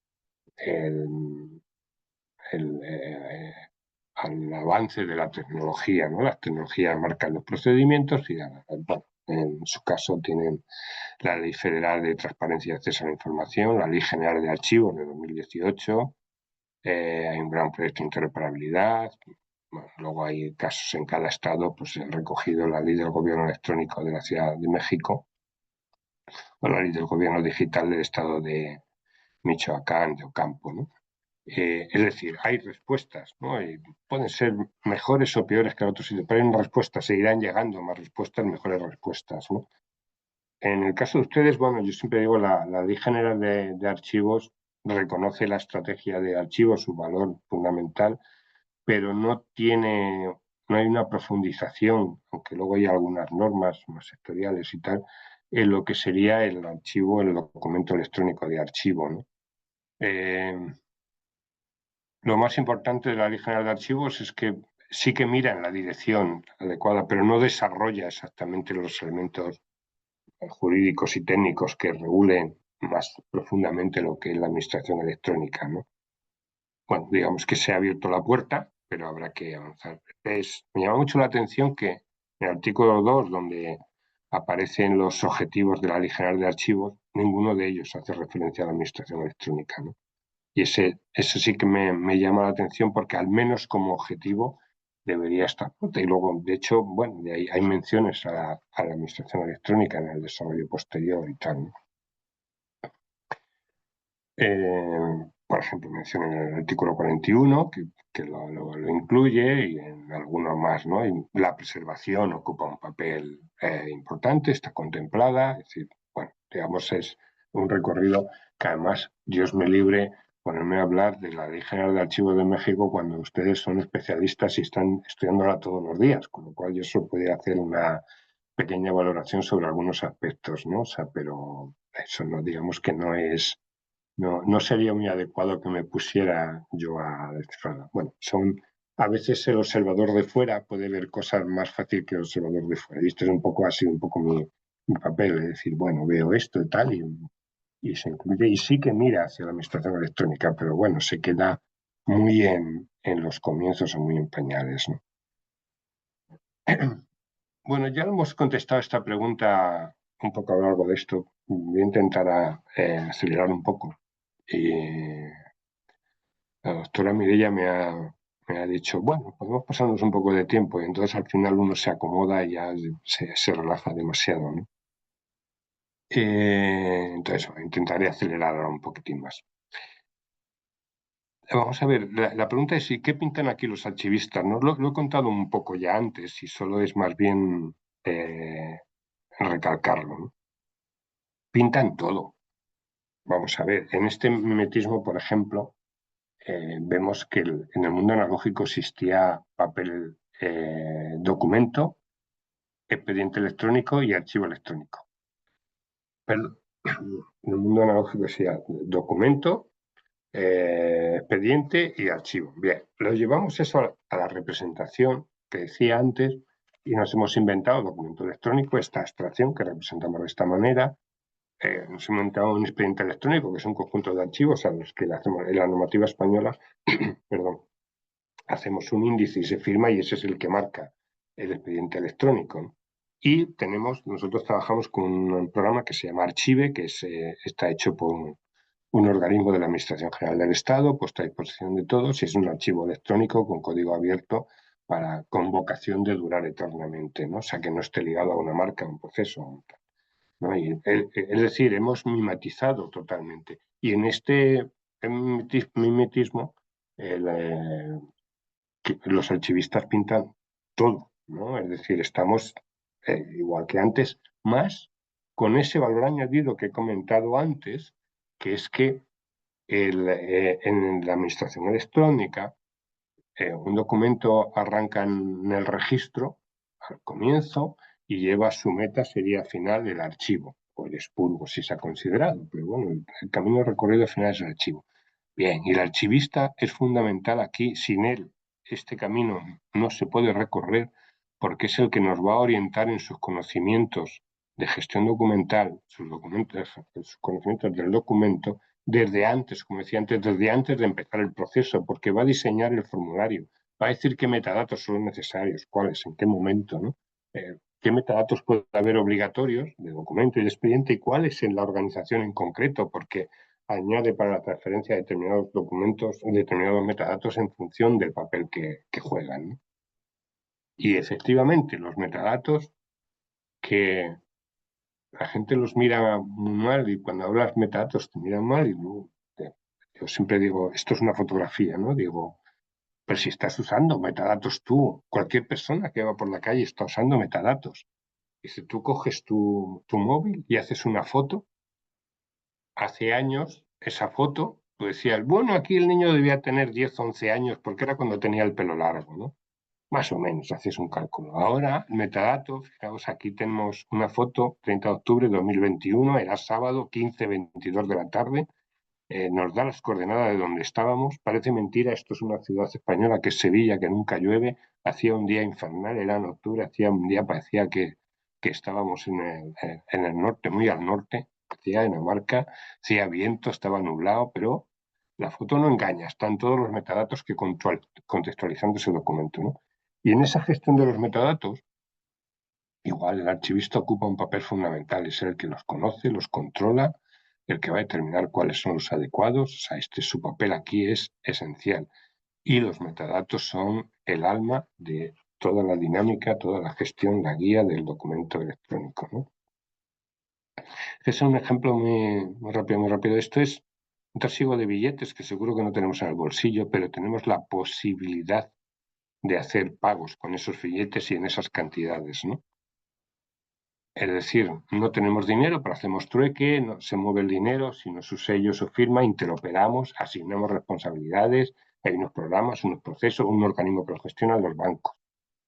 al avance de la tecnología, ¿no? Las tecnologías marcan los procedimientos y, bueno, en su caso tienen la Ley Federal de Transparencia y Acceso a la Información, la Ley General de Archivos de 2018, hay un gran proyecto de interoperabilidad. Bueno, luego hay casos en cada estado, pues he recogido la Ley del Gobierno Electrónico de la Ciudad de México o la Ley del Gobierno Digital del estado de Michoacán, de Ocampo, ¿no? Es decir, hay respuestas, ¿no? Y pueden ser mejores o peores que en otros sitios, pero hay respuestas, seguirán llegando más respuestas, mejores respuestas, ¿no? En el caso de ustedes, bueno, yo siempre digo, la Ley General de Archivos reconoce la estrategia de archivos, su valor fundamental, pero no hay una profundización, aunque luego hay algunas normas más sectoriales y tal, en lo que sería el archivo, el documento electrónico de archivo, ¿no? Lo más importante de la Ley General de Archivos es que sí que mira en la dirección adecuada, pero no desarrolla exactamente los elementos jurídicos y técnicos que regulen más profundamente lo que es la administración electrónica, ¿no? Bueno, digamos que se ha abierto la puerta, pero habrá que avanzar. Me llama mucho la atención que en el artículo 2, donde aparecen los objetivos de la Ley General de Archivos, ninguno de ellos hace referencia a la administración electrónica, ¿no? Y eso sí que me llama la atención porque al menos como objetivo debería estar. Y luego, de hecho, bueno, hay menciones a la administración electrónica en el desarrollo posterior y tal, ¿no? Por ejemplo, mencionan en el artículo 41 que lo incluye y en algunos más, ¿no? Y la preservación ocupa un papel importante, está contemplada, es decir, bueno, digamos, es un recorrido que además, Dios me libre, ponerme a hablar de la Ley General de Archivos de México cuando ustedes son especialistas y están estudiándola todos los días, con lo cual yo solo podría hacer una pequeña valoración sobre algunos aspectos, ¿no? O sea, pero eso no, digamos que no sería muy adecuado que me pusiera yo a descifrarla. Bueno, a veces el observador de fuera puede ver cosas más fácil que el observador de fuera. Y esto es ha sido un poco mi papel, es decir, bueno, veo esto y tal, y se incluye, y sí que mira hacia la administración electrónica, pero bueno, se queda muy en los comienzos o muy en pañales, ¿no? Bueno, ya hemos contestado esta pregunta un poco a lo largo de esto. Voy a intentar acelerar un poco. La doctora Mireia me ha dicho, bueno, podemos pasarnos un poco de tiempo y entonces al final uno se acomoda y ya se relaja demasiado, ¿no? Entonces intentaré acelerar ahora un poquitín más. Vamos a ver, la pregunta es, ¿qué pintan aquí los archivistas? ¿No? Lo he contado un poco ya antes y solo es más bien recalcarlo, ¿no? Pintan todo. Vamos a ver, en este mimetismo, por ejemplo, vemos que en el mundo analógico existía papel, documento, expediente electrónico y archivo electrónico. Pero en el mundo analógico existía documento, expediente y archivo. Bien, lo llevamos eso a la representación que decía antes y nos hemos inventado documento electrónico, esta abstracción que representamos de esta manera. Nos hemos inventado un expediente electrónico, que es un conjunto de archivos a los que en la normativa española perdón, hacemos un índice y se firma y ese es el que marca el expediente electrónico, ¿no? Y nosotros trabajamos con un programa que se llama Archive, que está hecho por un organismo de la Administración General del Estado, puesto a disposición de todos, y es un archivo electrónico con código abierto con vocación de durar eternamente, ¿no? O sea, que no esté ligado a una marca, a un proceso, ¿no? Es decir, hemos mimetizado totalmente. Y en este mimetismo, los archivistas pintan todo, ¿no? Es decir, estamos, igual que antes, más con ese valor añadido que he comentado antes, que es que en la administración electrónica, un documento arranca en el registro al comienzo y lleva su meta, sería final, el archivo. o el expurgo si se ha considerado, pero bueno, el camino recorrido al final es el archivo. Bien, y el archivista es fundamental aquí. Sin él, este camino no se puede recorrer porque es el que nos va a orientar en sus conocimientos de gestión documental, sus conocimientos del documento, desde antes, como decía antes, desde antes de empezar el proceso, porque va a diseñar el formulario, va a decir qué metadatos son necesarios, cuáles, en qué momento, ¿no? Qué metadatos puede haber obligatorios de documento y de expediente y cuáles en la organización en concreto, porque añade para la transferencia de determinados documentos, determinados metadatos en función del papel que juegan, ¿no? Y efectivamente, los metadatos que la gente los mira muy mal y cuando hablas metadatos te miran mal y no, yo siempre digo, esto es una fotografía, ¿no? Digo, pero si estás usando metadatos tú, cualquier persona que va por la calle está usando metadatos. Y si tú coges tu móvil y haces una foto, hace años esa foto, tú decías, bueno, aquí el niño debía tener 10, 11 años porque era cuando tenía el pelo largo, ¿no? Más o menos, haces un cálculo. Ahora, metadatos, fijaos, aquí tenemos una foto, 30 de octubre de 2021, era sábado, 15:22 de la tarde, nos da las coordenadas de donde estábamos. Parece mentira, esto es una ciudad española que es Sevilla, que nunca llueve, hacía un día infernal, era en octubre, hacía un día, parecía que estábamos en el norte, muy al norte, hacía Dinamarca, hacía viento, estaba nublado, pero la foto no engaña, están todos los metadatos que contextualizando ese documento, ¿no? Y en esa gestión de los metadatos, igual el archivista ocupa un papel fundamental, es el que los conoce, los controla, el que va a determinar cuáles son los adecuados, o sea, su papel aquí es esencial. Y los metadatos son el alma de toda la dinámica, toda la gestión, la guía del documento electrónico, ¿no? Es un ejemplo muy rápido. Esto es un trasiego de billetes que seguro que no tenemos en el bolsillo, pero tenemos la posibilidad de hacer pagos con esos billetes y en esas cantidades, ¿no? Es decir, no tenemos dinero, pero hacemos trueque, no se mueve el dinero, sino su sello, su firma, interoperamos, asignamos responsabilidades, hay unos programas, unos procesos, un organismo que lo gestiona, los bancos.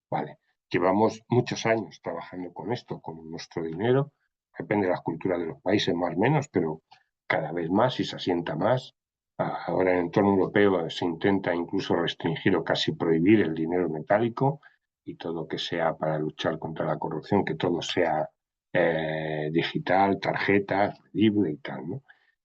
Vale. Llevamos muchos años trabajando con esto, con nuestro dinero, depende de las culturas de los países más o menos, pero cada vez más y se asienta más. Ahora en el entorno europeo se intenta incluso restringir o casi prohibir el dinero metálico y todo que sea para luchar contra la corrupción, que todo sea digital, tarjetas, medible y tal, ¿no?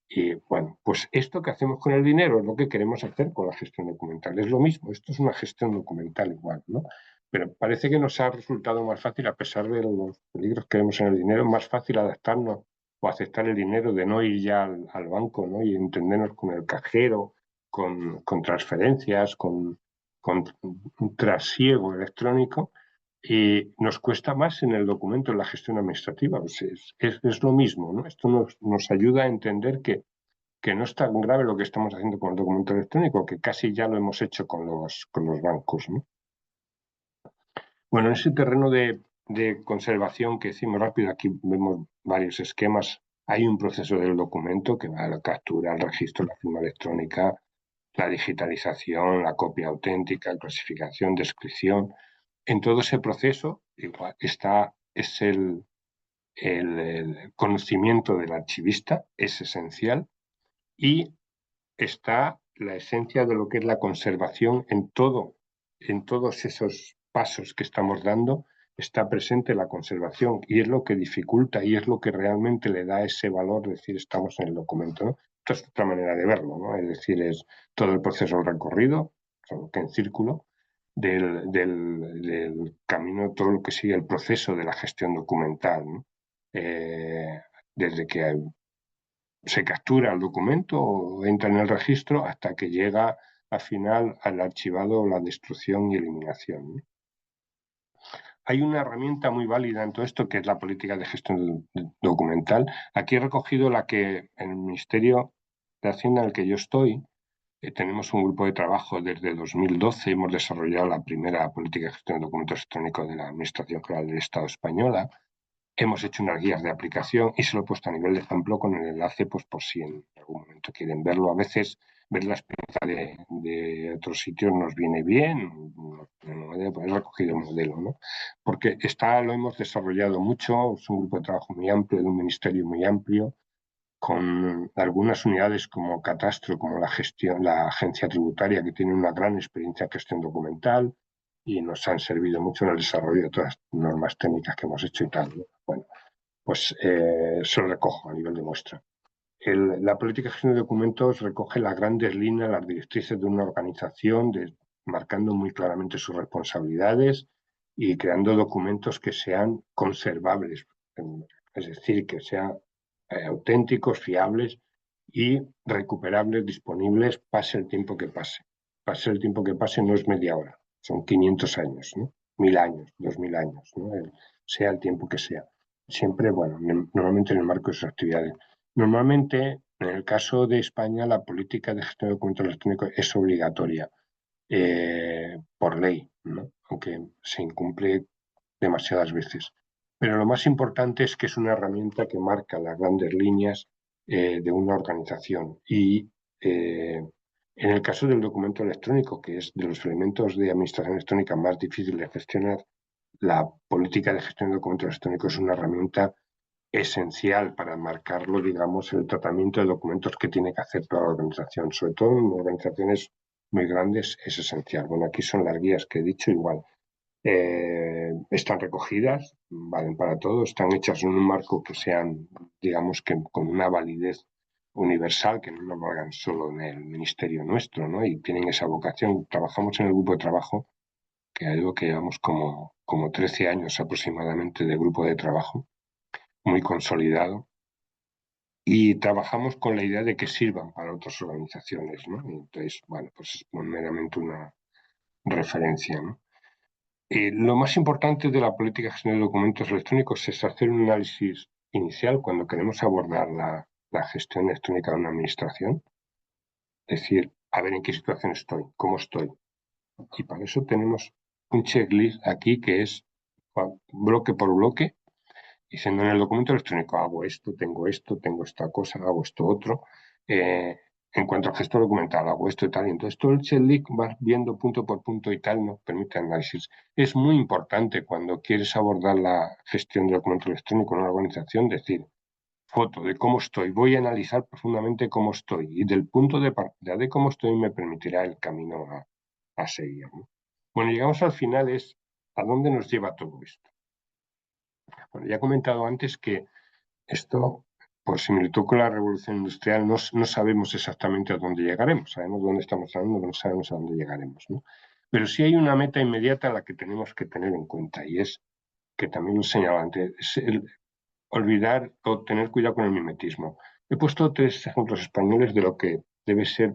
Y bueno, pues esto que hacemos con el dinero es lo que queremos hacer con la gestión documental. Es lo mismo, esto es una gestión documental igual, ¿no? Pero parece que nos ha resultado más fácil, a pesar de los peligros que vemos en el dinero, más fácil adaptarnos o aceptar el dinero, de no ir ya al banco, ¿no? Y entendernos con el cajero, con transferencias, con un trasiego electrónico, y nos cuesta más en el documento, en la gestión administrativa. Pues es lo mismo, ¿no? Esto nos ayuda a entender que no es tan grave lo que estamos haciendo con el documento electrónico, que casi ya lo hemos hecho con los bancos, ¿no? Bueno, en ese terreno de conservación que decimos rápido, aquí vemos varios esquemas. Hay un proceso del documento que va a la captura, el registro, la firma electrónica, la digitalización, la copia auténtica, clasificación, descripción. En todo ese proceso igual es el conocimiento del archivista, es esencial, y está la esencia de lo que es la conservación en todos esos pasos que estamos dando, está presente la conservación y es lo que dificulta y es lo que realmente le da ese valor de decir estamos en el documento, ¿no? Esto es otra manera de verlo, ¿no? Es decir, es todo el proceso recorrido, solo que en círculo, del camino, todo lo que sigue el proceso de la gestión documental, ¿no? Desde que se captura el documento o entra en el registro hasta que llega al final al archivado, la destrucción y eliminación, ¿no? Hay una herramienta muy válida en todo esto que es la política de gestión documental. Aquí he recogido la que en el Ministerio de Hacienda en el que yo estoy, tenemos un grupo de trabajo desde 2012, hemos desarrollado la primera política de gestión de documentos electrónicos de la Administración General del Estado española. Hemos hecho unas guías de aplicación y se lo he puesto a nivel de ejemplo con el enlace, pues por si en algún momento quieren verlo. A veces ver la experiencia de otros sitios nos viene bien, he recogido el modelo, ¿no? Porque lo hemos desarrollado mucho, es un grupo de trabajo muy amplio, de un ministerio muy amplio, con algunas unidades como Catastro, como la agencia tributaria, que tiene una gran experiencia en gestión documental y nos han servido mucho en el desarrollo de todas las normas técnicas que hemos hecho y tal, ¿no? Bueno, pues se lo recojo a nivel de muestra. La política de gestión de documentos recoge las grandes líneas, las directrices de una organización, marcando muy claramente sus responsabilidades y creando documentos que sean conservables, es decir, que sean auténticos, fiables y recuperables, disponibles, pase el tiempo que pase. Pase el tiempo que pase no es media hora, son 500 años, ¿no? 1000 años, 2000 años, ¿no? Sea el tiempo que sea. Siempre, bueno, normalmente en el marco de sus actividades. Normalmente, en el caso de España, la política de gestión de documentos electrónicos es obligatoria por ley, ¿no? Aunque se incumple demasiadas veces. Pero lo más importante es que es una herramienta que marca las grandes líneas de una organización. Y en el caso del documento electrónico, que es de los elementos de administración electrónica más difícil de gestionar, la política de gestión de documentos electrónicos es una herramienta esencial para marcarlo, digamos, el tratamiento de documentos que tiene que hacer toda la organización. Sobre todo en organizaciones muy grandes es esencial. Bueno, aquí son las guías que he dicho igual. Están recogidas, valen para todo, están hechas en un marco que sean, digamos, que con una validez universal, que no nos valgan solo en el ministerio nuestro, ¿no? Y tienen esa vocación. Trabajamos en el grupo de trabajo, que algo que llevamos como 13 años aproximadamente de grupo de trabajo, muy consolidado, y trabajamos con la idea de que sirvan para otras organizaciones, ¿no? Entonces, bueno, pues es meramente una referencia, ¿no? Lo más importante de la política de gestión de documentos electrónicos es hacer un análisis inicial cuando queremos abordar la gestión electrónica de una administración, es decir, a ver en qué situación estoy, cómo estoy. Y para eso tenemos un checklist aquí que es bloque por bloque, diciendo en el documento electrónico hago esto, tengo esta cosa, hago esto otro. En cuanto al gestor documental, hago esto y tal. Y entonces todo el checklist vas viendo punto por punto y tal, nos permite análisis. Es muy importante cuando quieres abordar la gestión de documento electrónico en una organización, decir, foto de cómo estoy, voy a analizar profundamente cómo estoy y del punto de partida de cómo estoy me permitirá el camino a seguir, ¿no? Bueno, llegamos al final, es ¿a dónde nos lleva todo esto? Bueno, ya he comentado antes que esto, por similitud con la revolución industrial, no sabemos exactamente a dónde llegaremos. Sabemos dónde estamos hablando, pero no sabemos a dónde llegaremos, ¿no? Pero sí hay una meta inmediata a la que tenemos que tener en cuenta, y es, que también lo señalaba antes, es olvidar o tener cuidado con el mimetismo. He puesto 3 ejemplos españoles de lo que debe ser,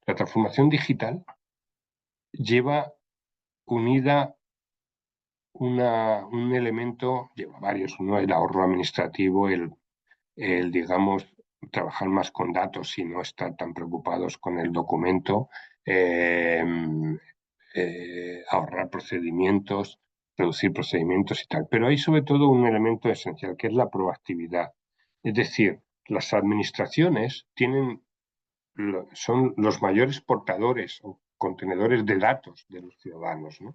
la transformación digital lleva unida un elemento, lleva varios, uno el ahorro administrativo, digamos, trabajar más con datos y no estar tan preocupados con el documento, ahorrar procedimientos, reducir procedimientos y tal. Pero hay sobre todo un elemento esencial, que es la proactividad. Es decir, las administraciones son los mayores portadores o contenedores de datos de los ciudadanos, ¿no?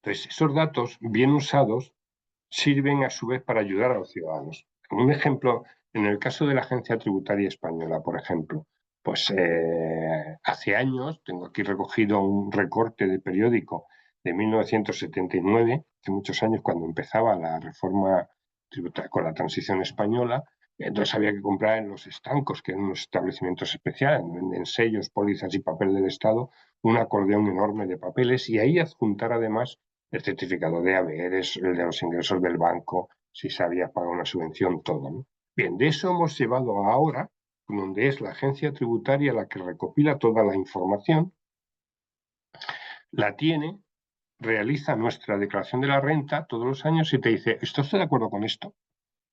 Entonces, esos datos bien usados sirven a su vez para ayudar a los ciudadanos. Un ejemplo, en el caso de la Agencia Tributaria Española, por ejemplo, pues hace años, tengo aquí recogido un recorte de periódico de 1979, hace muchos años, cuando empezaba la reforma tributaria con la transición española. Entonces había que comprar en los estancos, que eran unos establecimientos especiales, en sellos, pólizas y papel del Estado, un acordeón enorme de papeles, y ahí adjuntar además el certificado de haberes, el de los ingresos del banco, si se había pagado una subvención, todo, ¿no? Bien, de eso hemos llevado a ahora, donde es la agencia tributaria la que recopila toda la información, la tiene, realiza nuestra declaración de la renta todos los años y te dice, ¿está usted de acuerdo con esto?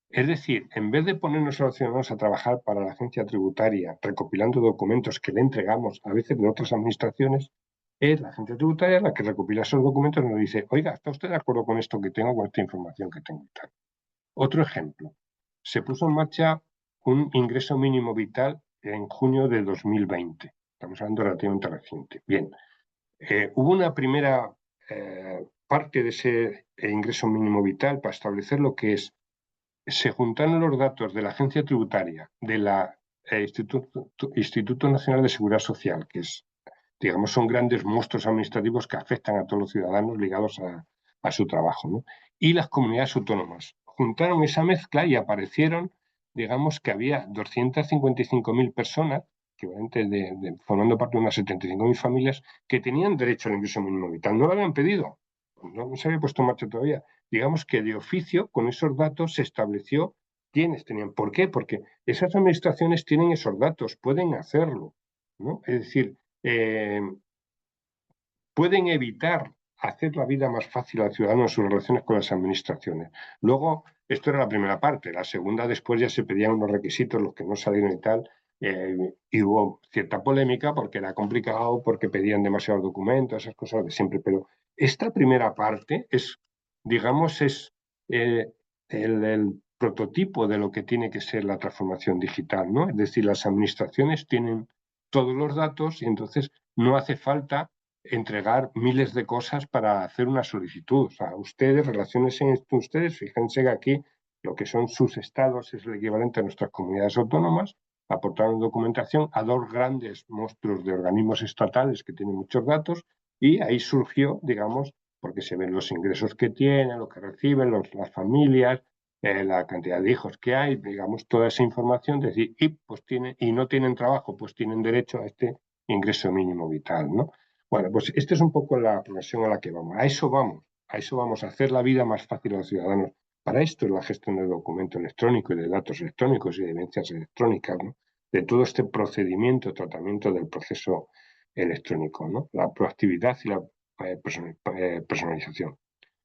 Es decir, en vez de ponernos a los ciudadanos a trabajar para la agencia tributaria, recopilando documentos que le entregamos a veces de otras administraciones, es la agencia tributaria la que recopila esos documentos y nos dice, oiga, ¿está usted de acuerdo con esto que tengo, con esta información que tengo y tal? Otro ejemplo, se puso en marcha un ingreso mínimo vital en junio de 2020. Estamos hablando relativamente reciente. Bien, hubo una primera parte de ese ingreso mínimo vital para establecer lo que es. Se juntaron los datos de la Agencia Tributaria, de la Instituto Nacional de Seguridad Social, que es, digamos, son grandes monstruos administrativos que afectan a todos los ciudadanos ligados a su trabajo, ¿no? Y las comunidades autónomas. Juntaron esa mezcla y aparecieron, digamos, que había 255.000 personas, equivalentes formando parte de unas 75.000 familias, que tenían derecho al ingreso mínimo vital. No lo habían pedido, no se había puesto en marcha todavía. Digamos que de oficio, con esos datos, se estableció quiénes tenían. ¿Por qué? Porque esas administraciones tienen esos datos, pueden hacerlo, ¿no? Es decir, pueden evitar hacer la vida más fácil al ciudadano en sus relaciones con las administraciones. Luego, esto era la primera parte. La segunda, después ya se pedían unos requisitos, los que no salieron y tal, y hubo cierta polémica porque era complicado, porque pedían demasiados documentos, esas cosas de siempre. Pero esta primera parte es, digamos, es el prototipo de lo que tiene que ser la transformación digital, ¿no? Es decir, las administraciones tienen todos los datos y entonces no hace falta entregar miles de cosas para hacer una solicitud. O sea, ustedes, relaciónense entre ustedes, fíjense que aquí lo que son sus estados es el equivalente a nuestras comunidades autónomas, aportaron documentación a dos grandes monstruos de organismos estatales que tienen muchos datos y ahí surgió, digamos, porque se ven los ingresos que tienen, lo que reciben las familias, la cantidad de hijos que hay, digamos, toda esa información, decir, y no tienen trabajo, pues tienen derecho a este ingreso mínimo vital, ¿no? Bueno, pues esta es un poco la progresión a la que vamos. A eso vamos a hacer la vida más fácil a los ciudadanos. Para esto es la gestión de documento electrónico y de datos electrónicos y de evidencias electrónicas, ¿no? De todo este procedimiento, tratamiento del proceso electrónico, ¿no? La proactividad y la personalización.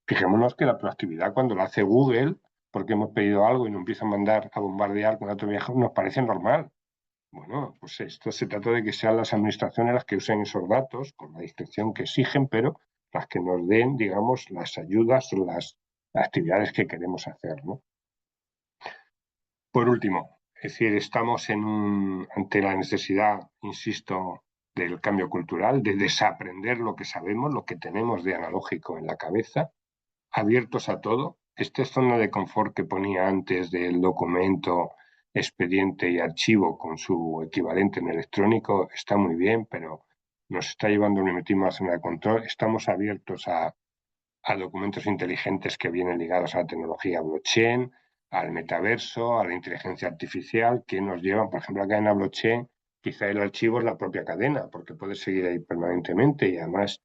Fijémonos que la proactividad cuando lo hace Google, porque hemos pedido algo y nos empieza a mandar a bombardear con datos viejos, nos parece normal. Bueno, pues esto se trata de que sean las administraciones las que usen esos datos con la discreción que exigen, pero las que nos den, digamos, las ayudas o las actividades que queremos hacer, ¿no? Por último, es decir, estamos ante la necesidad, insisto, del cambio cultural, de desaprender lo que sabemos, lo que tenemos de analógico en la cabeza, abiertos a todo. Esta zona de confort que ponía antes del documento, expediente y archivo con su equivalente en electrónico está muy bien, pero nos está llevando un mimetismo a la zona de control. Estamos abiertos a documentos inteligentes que vienen ligados a la tecnología blockchain, al metaverso, a la inteligencia artificial, que nos llevan, por ejemplo, la cadena blockchain, quizá el archivo es la propia cadena, porque puede seguir ahí permanentemente y además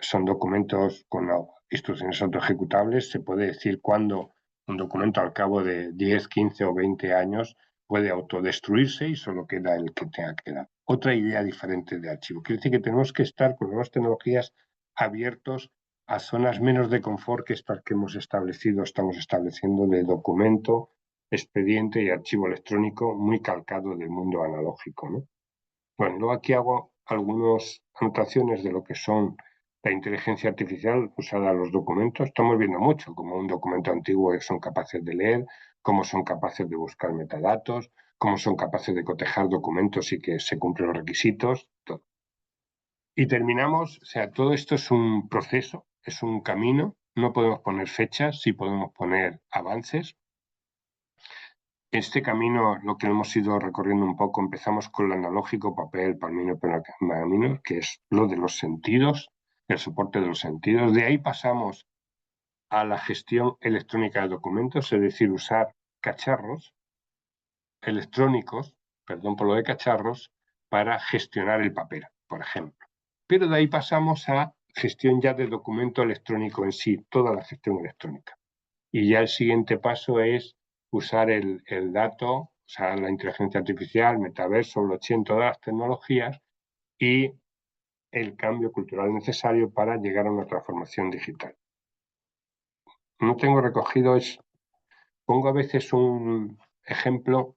son documentos con instrucciones autoejecutables. Se puede decir cuándo un documento al cabo de 10, 15 o 20 años puede autodestruirse y solo queda el que tenga que dar. Otra idea diferente de archivo. Quiere decir que tenemos que estar con nuevas tecnologías abiertos a zonas menos de confort que estas que estamos estableciendo de documento, expediente y archivo electrónico muy calcado del mundo analógico, ¿no? Bueno, luego aquí hago algunas anotaciones de lo que son la inteligencia artificial usada en los documentos. Estamos viendo mucho, como un documento antiguo son capaces de leer, cómo son capaces de buscar metadatos, cómo son capaces de cotejar documentos y que se cumplen los requisitos, todo. Y terminamos, o sea, todo esto es un proceso, es un camino, no podemos poner fechas, sí podemos poner avances. Este camino, lo que hemos ido recorriendo un poco, empezamos con lo analógico, papel, pergamino, que es lo de los sentidos, el soporte de los sentidos. De ahí pasamos a la gestión electrónica de documentos, es decir, usar cacharros electrónicos, perdón por lo de cacharros, para gestionar el papel, por ejemplo. Pero de ahí pasamos a gestión ya de documento electrónico en sí, toda la gestión electrónica. Y ya el siguiente paso es usar el dato, usar la inteligencia artificial, metaverso, blockchain, todas las tecnologías y el cambio cultural necesario para llegar a una transformación digital. No tengo recogido, pongo a veces un ejemplo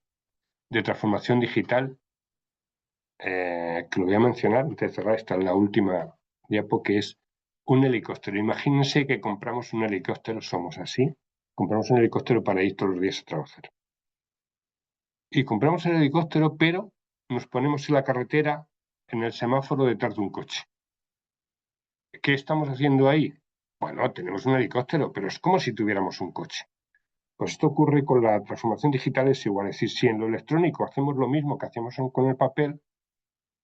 de transformación digital que lo voy a mencionar antes de cerrar, esta es la última diapo, que es un helicóptero. Imagínense que compramos un helicóptero, somos así, compramos un helicóptero para ir todos los días a trabajar. y compramos el helicóptero, pero nos ponemos en la carretera, en el semáforo detrás de un coche. ¿Qué estamos haciendo ahí? Bueno, tenemos un helicóptero, pero es como si tuviéramos un coche. Pues esto ocurre con la transformación digital, es igual. Es decir, si en lo electrónico hacemos lo mismo que hacemos con el papel,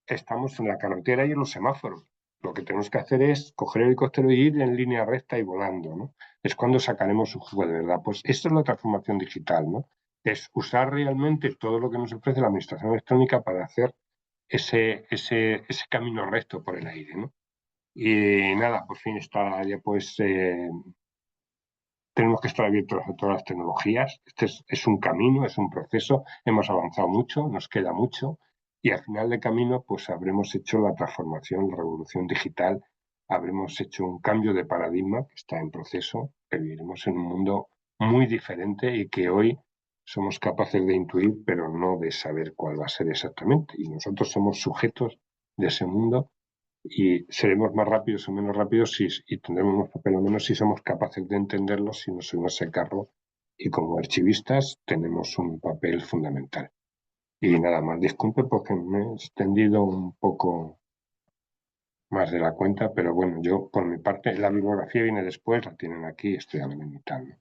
estamos en la carretera y en los semáforos. Lo que tenemos que hacer es coger el helicóptero y ir en línea recta y volando, ¿no? Es cuando sacaremos un juego de verdad. Pues esto es la transformación digital, ¿no? Es usar realmente todo lo que nos ofrece la administración electrónica para hacer ese camino recto por el aire, ¿no? Y nada, por fin está ya pues tenemos que estar abiertos a todas las tecnologías. Este es un camino, es un proceso. Hemos avanzado mucho, nos queda mucho. Y al final del camino, pues habremos hecho la transformación, la revolución digital. Habremos hecho un cambio de paradigma que está en proceso. Que viviremos en un mundo muy diferente y que hoy somos capaces de intuir, pero no de saber cuál va a ser exactamente. Y nosotros somos sujetos de ese mundo y seremos más rápidos o menos rápidos y tendremos más papel o menos si somos capaces de entenderlo, si nos subimos al carro. Y como archivistas tenemos un papel fundamental. Y nada más, disculpe porque me he extendido un poco más de la cuenta, pero bueno, yo por mi parte, la bibliografía viene después, la tienen aquí, estoy alimentando.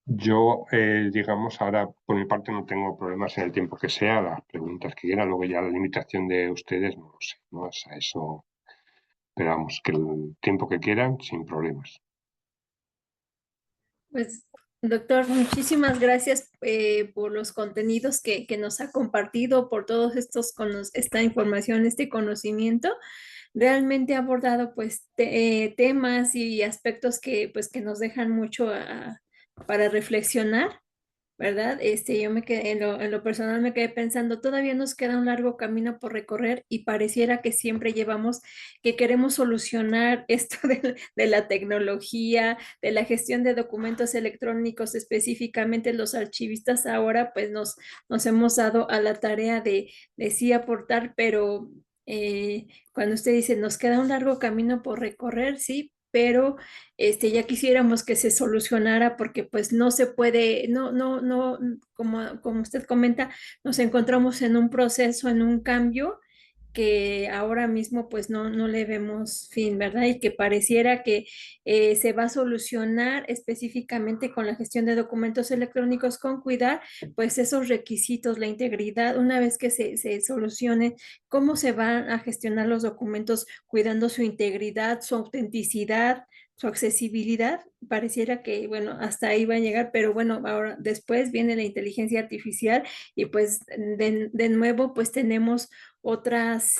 Yo, digamos, ahora por mi parte no tengo problemas en el tiempo que sea, las preguntas que quieran, luego ya la limitación de ustedes no lo sé, ¿no? Es a eso, pero vamos, que el tiempo que quieran, sin problemas. Pues, doctor, muchísimas gracias por los contenidos que nos ha compartido, por todos esta información, este conocimiento. Realmente ha abordado pues temas y aspectos que pues que nos dejan mucho para reflexionar. ¿Verdad? Yo me quedé, en lo personal me quedé pensando, todavía nos queda un largo camino por recorrer y pareciera que siempre llevamos, que queremos solucionar esto de la tecnología, de la gestión de documentos electrónicos, específicamente los archivistas ahora, pues nos hemos dado a la tarea de sí aportar, pero cuando usted dice, nos queda un largo camino por recorrer, sí, pero ya quisiéramos que se solucionara porque pues no se puede, no, como usted comenta, nos encontramos en un proceso, en un cambio que ahora mismo pues no le vemos fin, ¿verdad? Y que pareciera que se va a solucionar específicamente con la gestión de documentos electrónicos con cuidar pues esos requisitos, la integridad, una vez que se solucione, cómo se van a gestionar los documentos cuidando su integridad, su autenticidad, su accesibilidad, pareciera que, bueno, hasta ahí va a llegar, pero bueno, ahora después viene la inteligencia artificial y pues de nuevo pues tenemos otras,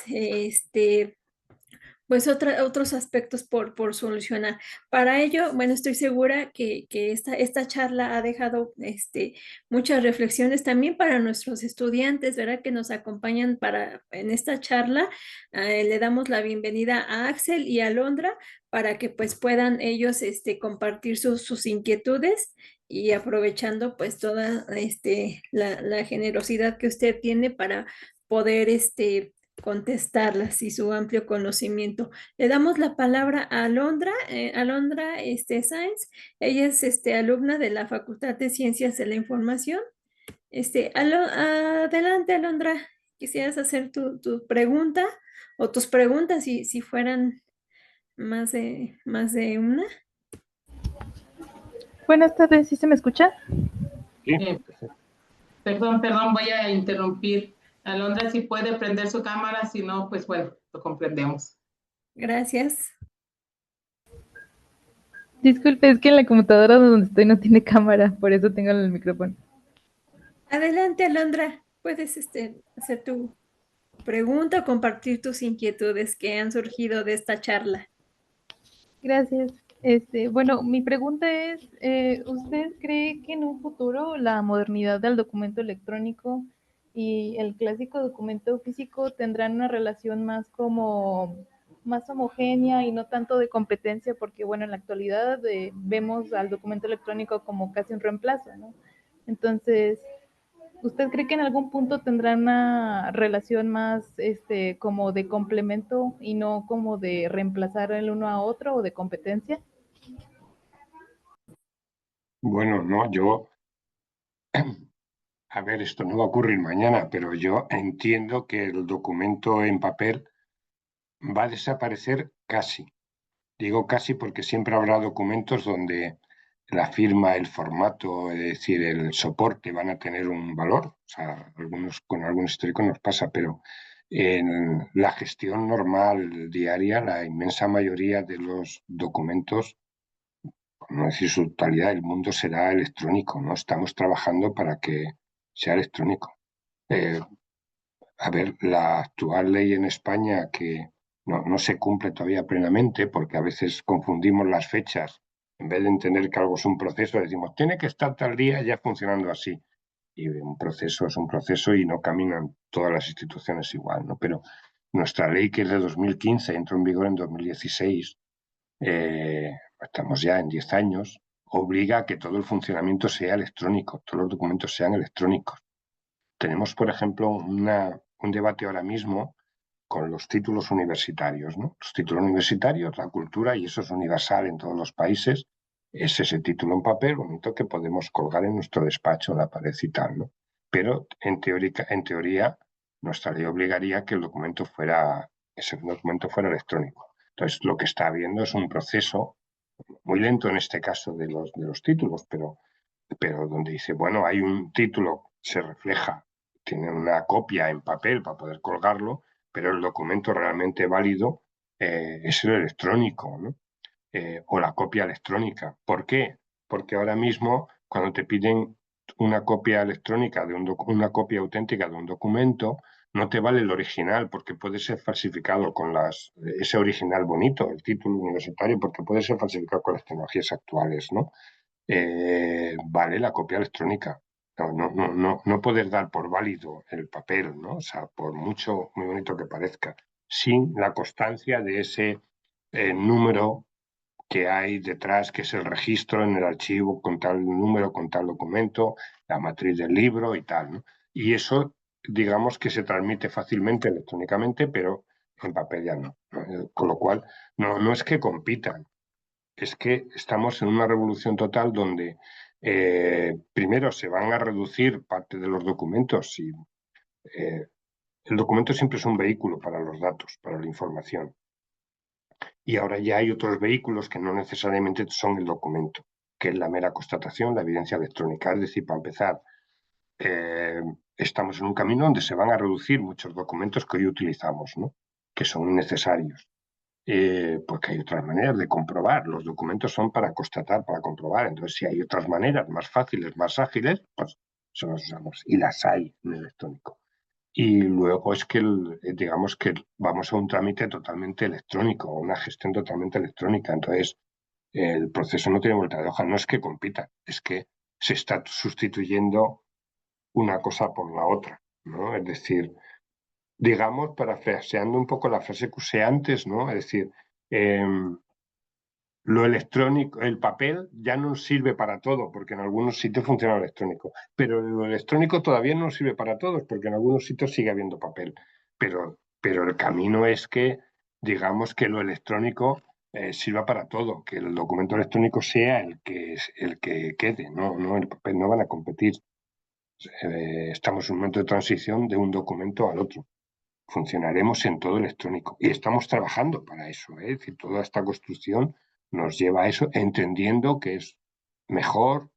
pues otros aspectos por solucionar. Para ello, bueno, estoy segura que esta charla ha dejado muchas reflexiones también para nuestros estudiantes, ¿verdad? Que nos acompañan en esta charla. Le damos la bienvenida a Axel y a Londra para que pues puedan ellos compartir sus inquietudes y aprovechando pues toda la generosidad que usted tiene para poder contestarlas y su amplio conocimiento. Le damos la palabra a Alondra Sáenz. Ella es alumna de la Facultad de Ciencias de la Información. Adelante, Alondra. ¿Quisieras hacer tu pregunta o tus preguntas si fueran más de una? Buenas tardes, ¿sí se me escucha? Sí, Perdón, voy a interrumpir. Alondra, si puede prender su cámara, si no, pues bueno, lo comprendemos. Gracias. Disculpe, es que en la computadora donde estoy no tiene cámara, por eso tengo el micrófono. Adelante, Alondra. Puedes hacer tu pregunta o compartir tus inquietudes que han surgido de esta charla. Gracias. Bueno, mi pregunta es, ¿usted cree que en un futuro la modernidad del documento electrónico y el clásico documento físico tendrán una relación más homogénea y no tanto de competencia? Porque, bueno, en la actualidad vemos al documento electrónico como casi un reemplazo, ¿no? Entonces, ¿usted cree que en algún punto tendrán una relación más como de complemento y no como de reemplazar el uno a otro o de competencia? bueno, no, yo a ver, esto no va a ocurrir mañana, pero yo entiendo que el documento en papel va a desaparecer casi. Digo casi porque siempre habrá documentos donde la firma, el formato, es decir, el soporte van a tener un valor. O sea, con algunos históricos nos pasa, pero en la gestión normal diaria, la inmensa mayoría de los documentos, por no decir su totalidad, el mundo será electrónico, ¿no? Estamos trabajando para que sea electrónico. Eh, a ver, la actual ley en España que no se cumple todavía plenamente porque a veces confundimos las fechas. En vez de entender que algo es un proceso, decimos, tiene que estar tal día ya funcionando así. Y un proceso es un proceso y no caminan todas las instituciones igual, ¿no? Pero nuestra ley, que es de 2015, entró en vigor en 2016, estamos ya en 10 años, obliga a que todo el funcionamiento sea electrónico, todos los documentos sean electrónicos. Tenemos, por ejemplo, un debate ahora mismo con los títulos universitarios, ¿no? Los títulos universitarios, la cultura, y eso es universal en todos los países, es ese título en papel bonito que podemos colgar en nuestro despacho, en la pared y tal, ¿no? Pero en teoría, nuestra ley obligaría a que ese documento fuera electrónico. Entonces, lo que está habiendo es un proceso muy lento en este caso de los títulos, pero donde dice, bueno, hay un título, se refleja, tiene una copia en papel para poder colgarlo, pero el documento realmente válido es el electrónico, ¿no? O la copia electrónica. ¿Por qué? Porque ahora mismo, cuando te piden una copia electrónica, una copia auténtica de un documento, no te vale el original porque puede ser falsificado con ese original bonito, el título universitario, porque puede ser falsificado con las tecnologías actuales, ¿no? Vale la copia electrónica. No poder dar por válido el papel, ¿no? O sea, por mucho, muy bonito que parezca, sin la constancia de ese número que hay detrás, que es el registro en el archivo con tal número, con tal documento, la matriz del libro y tal, ¿no? Y eso, digamos que se transmite fácilmente electrónicamente, pero en papel ya no. Con lo cual, no es que compitan, es que estamos en una revolución total donde primero se van a reducir parte de los documentos y el documento siempre es un vehículo para los datos, para la información. Y ahora ya hay otros vehículos que no necesariamente son el documento, que es la mera constatación, la evidencia electrónica. Es decir, para empezar, estamos en un camino donde se van a reducir muchos documentos que hoy utilizamos, ¿no? Que son innecesarios. Porque hay otras maneras de comprobar. Los documentos son para constatar, para comprobar. Entonces, si hay otras maneras más fáciles, más ágiles, pues eso las usamos. Y las hay en electrónico. Y luego es que, digamos que vamos a un trámite totalmente electrónico, una gestión totalmente electrónica. Entonces, el proceso no tiene vuelta de hoja. No es que compita, es que se está sustituyendo una cosa por la otra, ¿no? Es decir, digamos, parafraseando un poco la frase que usé antes, ¿no? Es decir, lo electrónico, el papel ya no sirve para todo, porque en algunos sitios funciona lo electrónico, pero lo electrónico todavía no sirve para todos, porque en algunos sitios sigue habiendo papel. Pero el camino es que, digamos, que lo electrónico sirva para todo, que el documento electrónico sea el que quede, no el papel, no van a competir. Estamos en un momento de transición de un documento al otro. Funcionaremos en todo electrónico y estamos trabajando para eso, ¿eh? Es decir, toda esta construcción nos lleva a eso, entendiendo que es mejor,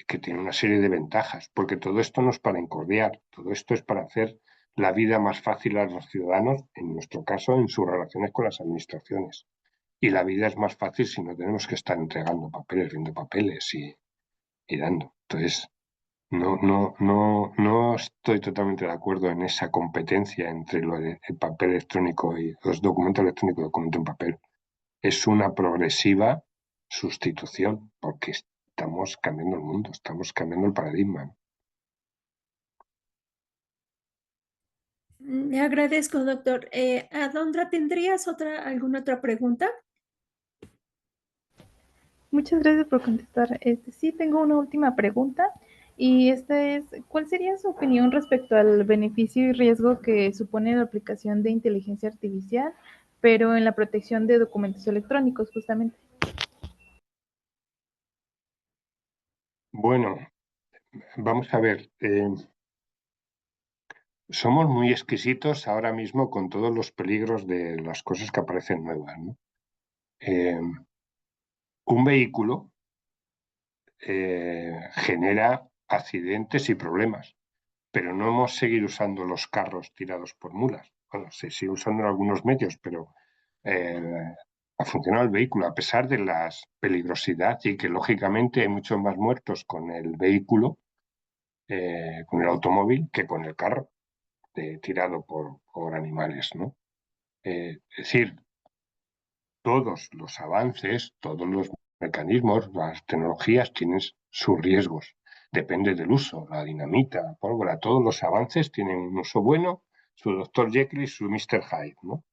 que tiene una serie de ventajas, porque todo esto no es para encordiar, todo esto es para hacer la vida más fácil a los ciudadanos, en nuestro caso, en sus relaciones con las administraciones. Y la vida es más fácil si no tenemos que estar entregando papeles, viendo papeles y dando. Entonces, no estoy totalmente de acuerdo en esa competencia entre el papel electrónico y los documentos electrónicos y documento en papel. Es una progresiva sustitución, porque estamos cambiando el mundo, estamos cambiando el paradigma. Le agradezco, doctor. Alondra, ¿tendrías alguna otra pregunta? Muchas gracias por contestar. Sí, tengo una última pregunta y esta es, ¿cuál sería su opinión respecto al beneficio y riesgo que supone la aplicación de inteligencia artificial, pero en la protección de documentos electrónicos, justamente? Bueno, vamos a ver, somos muy exquisitos ahora mismo con todos los peligros de las cosas que aparecen nuevas, ¿no? Un vehículo genera accidentes y problemas, pero no hemos seguido usando los carros tirados por mulas. Bueno, se sigue usando en algunos medios, pero ha funcionado el vehículo, a pesar de la peligrosidad y que lógicamente hay muchos más muertos con el vehículo, con el automóvil, que con el carro tirado por animales, ¿no? Es decir, todos los avances, todos los mecanismos, las tecnologías tienen sus riesgos. Depende del uso, la dinamita, la pólvora, todos los avances tienen un uso bueno, su Dr. Jekyll y su Mr. Hyde, ¿no?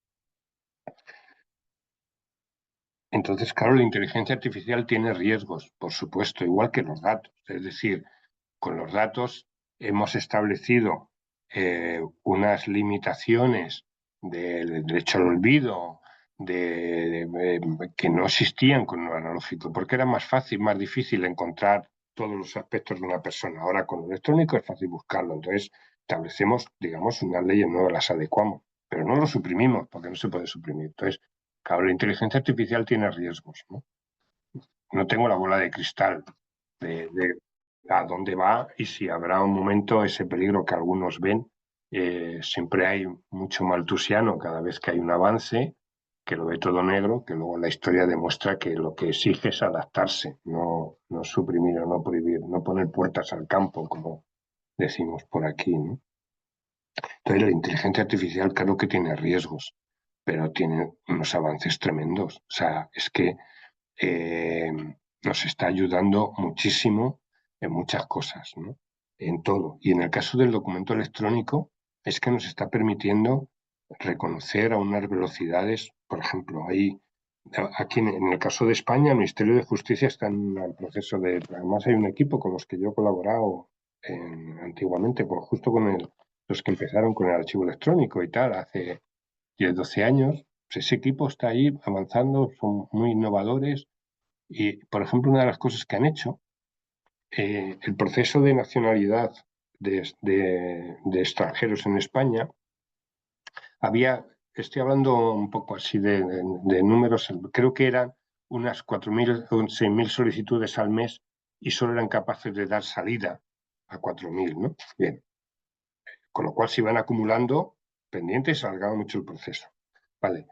Entonces, claro, la inteligencia artificial tiene riesgos, por supuesto, igual que los datos. Es decir, con los datos hemos establecido unas limitaciones del derecho al olvido, que no existían con lo analógico, porque era más fácil, más difícil encontrar todos los aspectos de una persona. Ahora con lo electrónico es fácil buscarlo. Entonces establecemos, digamos, unas leyes nuevas, las adecuamos, pero no lo suprimimos, porque no se puede suprimir. Entonces, claro, la inteligencia artificial tiene riesgos, ¿no? No tengo la bola de cristal de a dónde va y si habrá un momento ese peligro que algunos ven. Siempre hay mucho maltusiano cada vez que hay un avance, que lo ve todo negro, que luego la historia demuestra que lo que exige es adaptarse, no suprimir o no prohibir, no poner puertas al campo, como decimos por aquí, ¿no? Entonces la inteligencia artificial claro que tiene riesgos, pero tiene unos avances tremendos. O sea, es que nos está ayudando muchísimo en muchas cosas, ¿no? En todo. Y en el caso del documento electrónico, es que nos está permitiendo reconocer a unas velocidades, por ejemplo, aquí en el caso de España, el Ministerio de Justicia está en el proceso de, además hay un equipo con los que yo he colaborado antiguamente, justo con los que empezaron con el archivo electrónico y tal, hace 10, 12 años. Pues ese equipo está ahí avanzando, son muy innovadores y, por ejemplo, una de las cosas que han hecho, el proceso de nacionalidad de extranjeros en España, estoy hablando un poco así de números, creo que eran unas 4.000 o 6.000 solicitudes al mes y solo eran capaces de dar salida a 4.000, ¿no? Bien. Con lo cual se iban acumulando pendientes, alargaba mucho el proceso. Vale.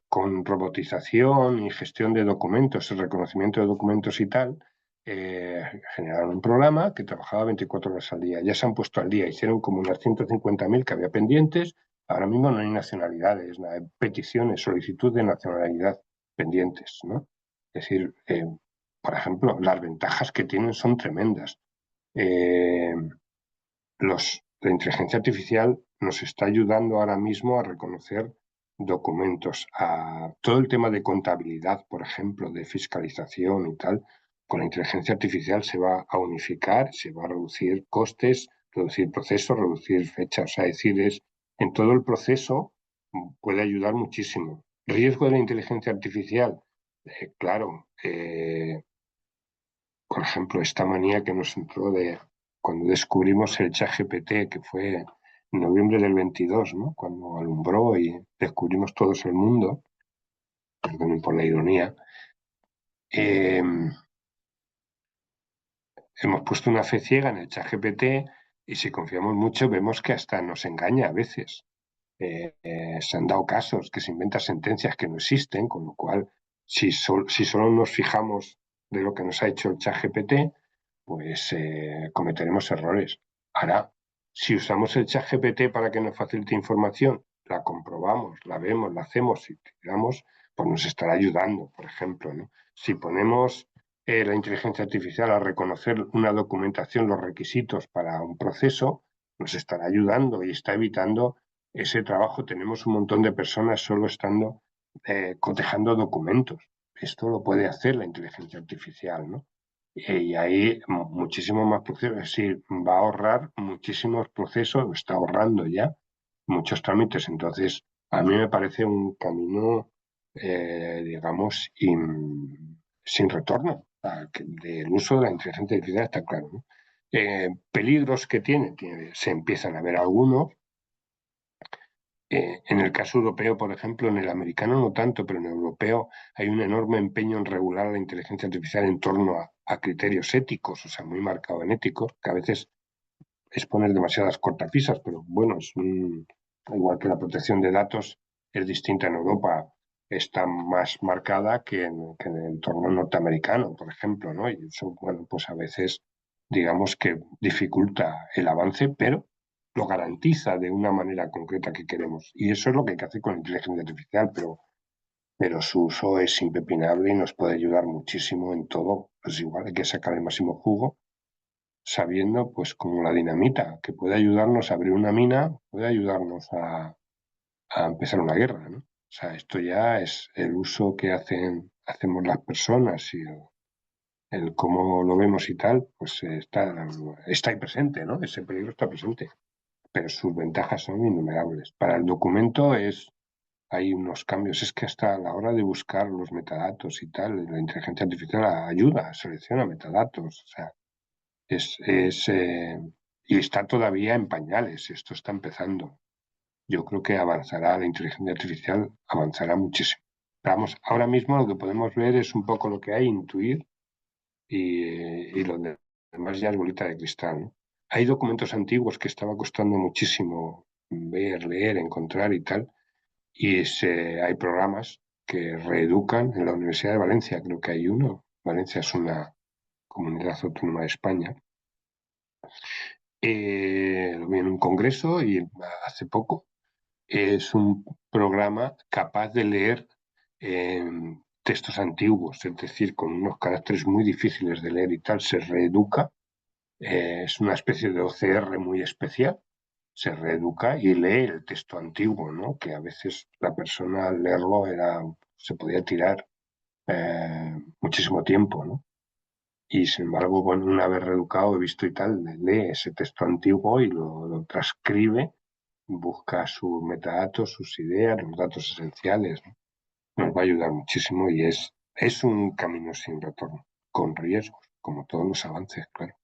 Con robotización y gestión de documentos, el reconocimiento de documentos y tal, generaron un programa que trabajaba 24 horas al día. Ya se han puesto al día, hicieron como unas 150.000 que había pendientes. Ahora mismo no hay nacionalidades, no hay peticiones, solicitud de nacionalidad pendientes, ¿no? Es decir, por ejemplo, las ventajas que tienen son tremendas. La inteligencia artificial nos está ayudando ahora mismo a reconocer documentos, a todo el tema de contabilidad, por ejemplo, de fiscalización y tal. Con la inteligencia artificial se va a unificar, se va a reducir costes, reducir procesos, reducir fechas. O sea, en todo el proceso puede ayudar muchísimo. ¿Riesgo de la inteligencia artificial? Claro, por ejemplo, esta manía que nos entró cuando descubrimos el ChatGPT, que fue en noviembre del 22, ¿no? Cuando alumbró y descubrimos todos el mundo, perdonen por la ironía, hemos puesto una fe ciega en el ChatGPT y si confiamos mucho vemos que hasta nos engaña a veces. Se han dado casos que se inventan sentencias que no existen, con lo cual, si solo nos fijamos de lo que nos ha hecho el ChatGPT, pues cometeremos errores. Ahora, si usamos el ChatGPT para que nos facilite información, la comprobamos, la vemos, la hacemos y tiramos, pues nos estará ayudando, por ejemplo, ¿no? Si ponemos la inteligencia artificial a reconocer una documentación, los requisitos para un proceso, nos estará ayudando y está evitando ese trabajo. Tenemos un montón de personas solo estando cotejando documentos. Esto lo puede hacer la inteligencia artificial, ¿no? Y ahí muchísimo más procesos, es decir, va a ahorrar muchísimos procesos, está ahorrando ya muchos trámites. Entonces, a mí me parece un camino, digamos, sin retorno. Del uso de la inteligencia artificial está claro, ¿no? Peligros que tiene, se empiezan a ver algunos. En el caso europeo, por ejemplo, en el americano no tanto, pero en el europeo hay un enorme empeño en regular la inteligencia artificial en torno a criterios éticos, o sea, muy marcado en éticos, que a veces es poner demasiadas cortapisas, pero bueno, igual que la protección de datos es distinta en Europa, está más marcada que en el entorno norteamericano, por ejemplo, ¿no? Y eso, bueno, pues a veces digamos que dificulta el avance, pero lo garantiza de una manera concreta que queremos. Y eso es lo que hay que hacer con la inteligencia artificial, pero su uso es impepinable y nos puede ayudar muchísimo en todo. Pues igual hay que sacar el máximo jugo, sabiendo, pues como la dinamita, que puede ayudarnos a abrir una mina, puede ayudarnos a empezar una guerra, ¿no? O sea, esto ya es el uso que hacemos las personas y el cómo lo vemos y tal, pues está ahí presente, ¿no? Ese peligro está presente, pero sus ventajas son innumerables. Para el documento hay unos cambios, es que hasta a la hora de buscar los metadatos y tal, la inteligencia artificial ayuda, selecciona metadatos, o sea, y está todavía en pañales, esto está empezando. Yo creo que avanzará, la inteligencia artificial avanzará muchísimo. Vamos, ahora mismo lo que podemos ver es un poco lo que hay, intuir, y lo demás ya es bolita de cristal, ¿no? Hay documentos antiguos que estaba costando muchísimo ver, leer, encontrar y tal, y hay programas que reeducan en la Universidad de Valencia, creo que hay uno. Valencia es una comunidad autónoma de España. Lo vi en un congreso y hace poco. Es un programa capaz de leer textos antiguos, es decir, con unos caracteres muy difíciles de leer y tal, se reeduca. Es una especie de OCR muy especial, se reeduca y lee el texto antiguo, ¿no? Que a veces la persona al leerlo se podía tirar muchísimo tiempo, ¿no? Y sin embargo, bueno, una vez reeducado, he visto y tal, lee ese texto antiguo y lo transcribe, busca sus metadatos, sus ideas, los datos esenciales, ¿no? Nos va a ayudar muchísimo y es un camino sin retorno, con riesgos, como todos los avances, claro.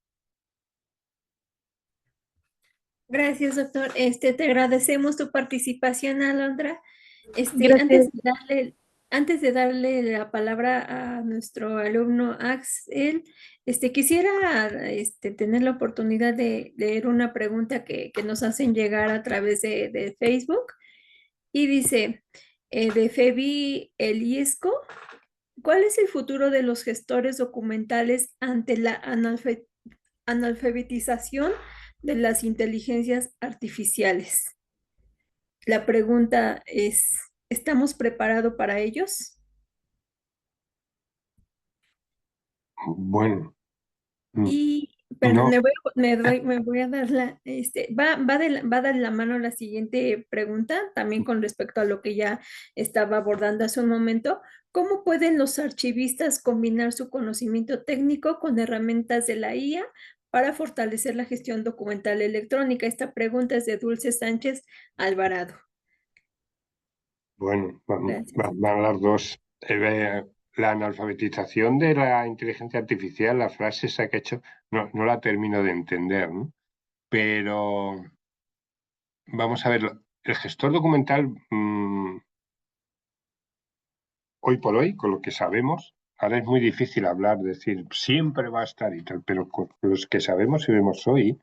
Gracias, doctor. Te agradecemos tu participación, Alondra. Gracias. Antes de darle la palabra a nuestro alumno Axel, quisiera tener la oportunidad de leer una pregunta que nos hacen llegar a través de Facebook. Y dice, de Febi Eliesco, ¿cuál es el futuro de los gestores documentales ante la analfabetización de las inteligencias artificiales? La pregunta es, ¿estamos preparados para ellos? Bueno, Y, perdón, no, me voy a dar va de la mano la siguiente pregunta, también con respecto a lo que ya estaba abordando hace un momento. ¿Cómo pueden los archivistas combinar su conocimiento técnico con herramientas de la IA para fortalecer la gestión documental electrónica? Esta pregunta es de Dulce Sánchez Alvarado. bueno, Gracias. van las dos. La analfabetización de la inteligencia artificial, la frase esa que ha hecho, no la termino de entender, ¿no? Pero vamos a ver, el gestor documental, hoy por hoy, con lo que sabemos, ahora es muy difícil hablar, decir, siempre va a estar y tal, pero con los que sabemos y vemos hoy,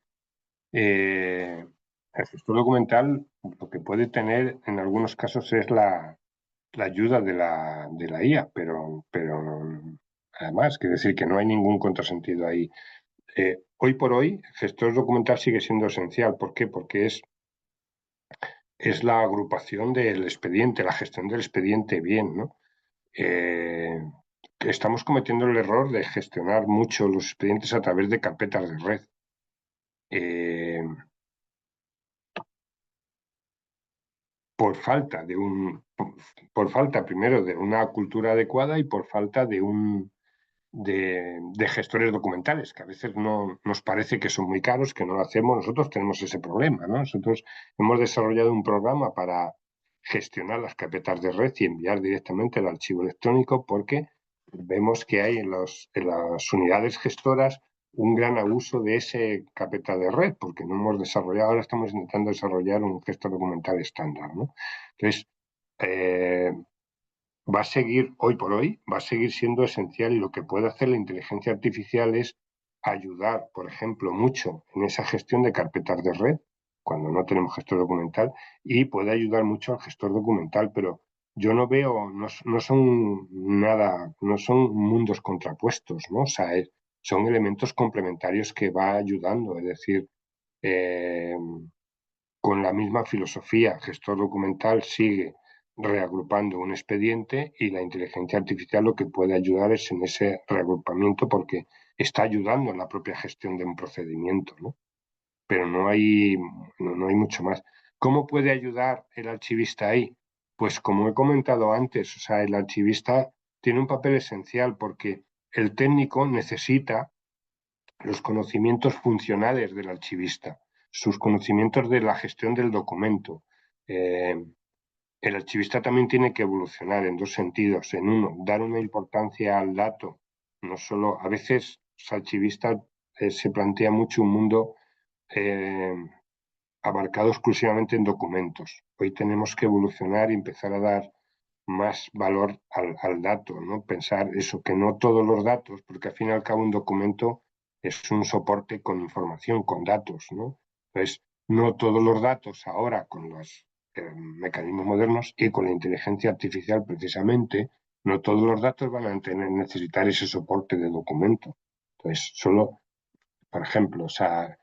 el gestor documental lo que puede tener en algunos casos es la ayuda de la IA, pero además, quiere decir que no hay ningún contrasentido ahí. Hoy por hoy, el gestor documental sigue siendo esencial. ¿Por qué? Porque es la agrupación del expediente, la gestión del expediente bien, ¿no? Estamos cometiendo el error de gestionar mucho los expedientes a través de carpetas de red. Por falta primero de una cultura adecuada y por falta de gestores documentales, que a veces no nos parece que son muy caros, que no lo hacemos. Nosotros tenemos ese problema, ¿no? Nosotros hemos desarrollado un programa para gestionar las carpetas de red y enviar directamente el archivo electrónico porque vemos que hay en las unidades gestoras un gran abuso de ese carpeta de red, porque no hemos desarrollado, ahora estamos intentando desarrollar un gestor documental estándar, ¿no? Entonces, va a seguir, hoy por hoy, va a seguir siendo esencial, y lo que puede hacer la inteligencia artificial es ayudar, por ejemplo, mucho en esa gestión de carpetas de red, cuando no tenemos gestor documental, y puede ayudar mucho al gestor documental, pero yo no veo, no son nada, no son mundos contrapuestos, ¿no? O sea, son elementos complementarios que va ayudando, es decir, con la misma filosofía, gestor documental sigue reagrupando un expediente, y la inteligencia artificial lo que puede ayudar es en ese reagrupamiento, porque está ayudando en la propia gestión de un procedimiento, ¿no? Pero no hay mucho más. ¿Cómo puede ayudar el archivista ahí? Pues como he comentado antes, o sea, el archivista tiene un papel esencial, porque el técnico necesita los conocimientos funcionales del archivista, sus conocimientos de la gestión del documento. El archivista también tiene que evolucionar en dos sentidos. En uno, dar una importancia al dato. No solo, a veces el archivista se plantea mucho un mundo abarcado exclusivamente en documentos. Hoy tenemos que evolucionar y empezar a dar más valor al dato, ¿no? Pensar eso, que no todos los datos, porque al fin y al cabo un documento es un soporte con información, con datos, ¿no? Entonces, no todos los datos ahora, con los mecanismos modernos y con la inteligencia artificial precisamente, no todos los datos van a necesitar ese soporte de documento. Entonces, solo, por ejemplo, o sea,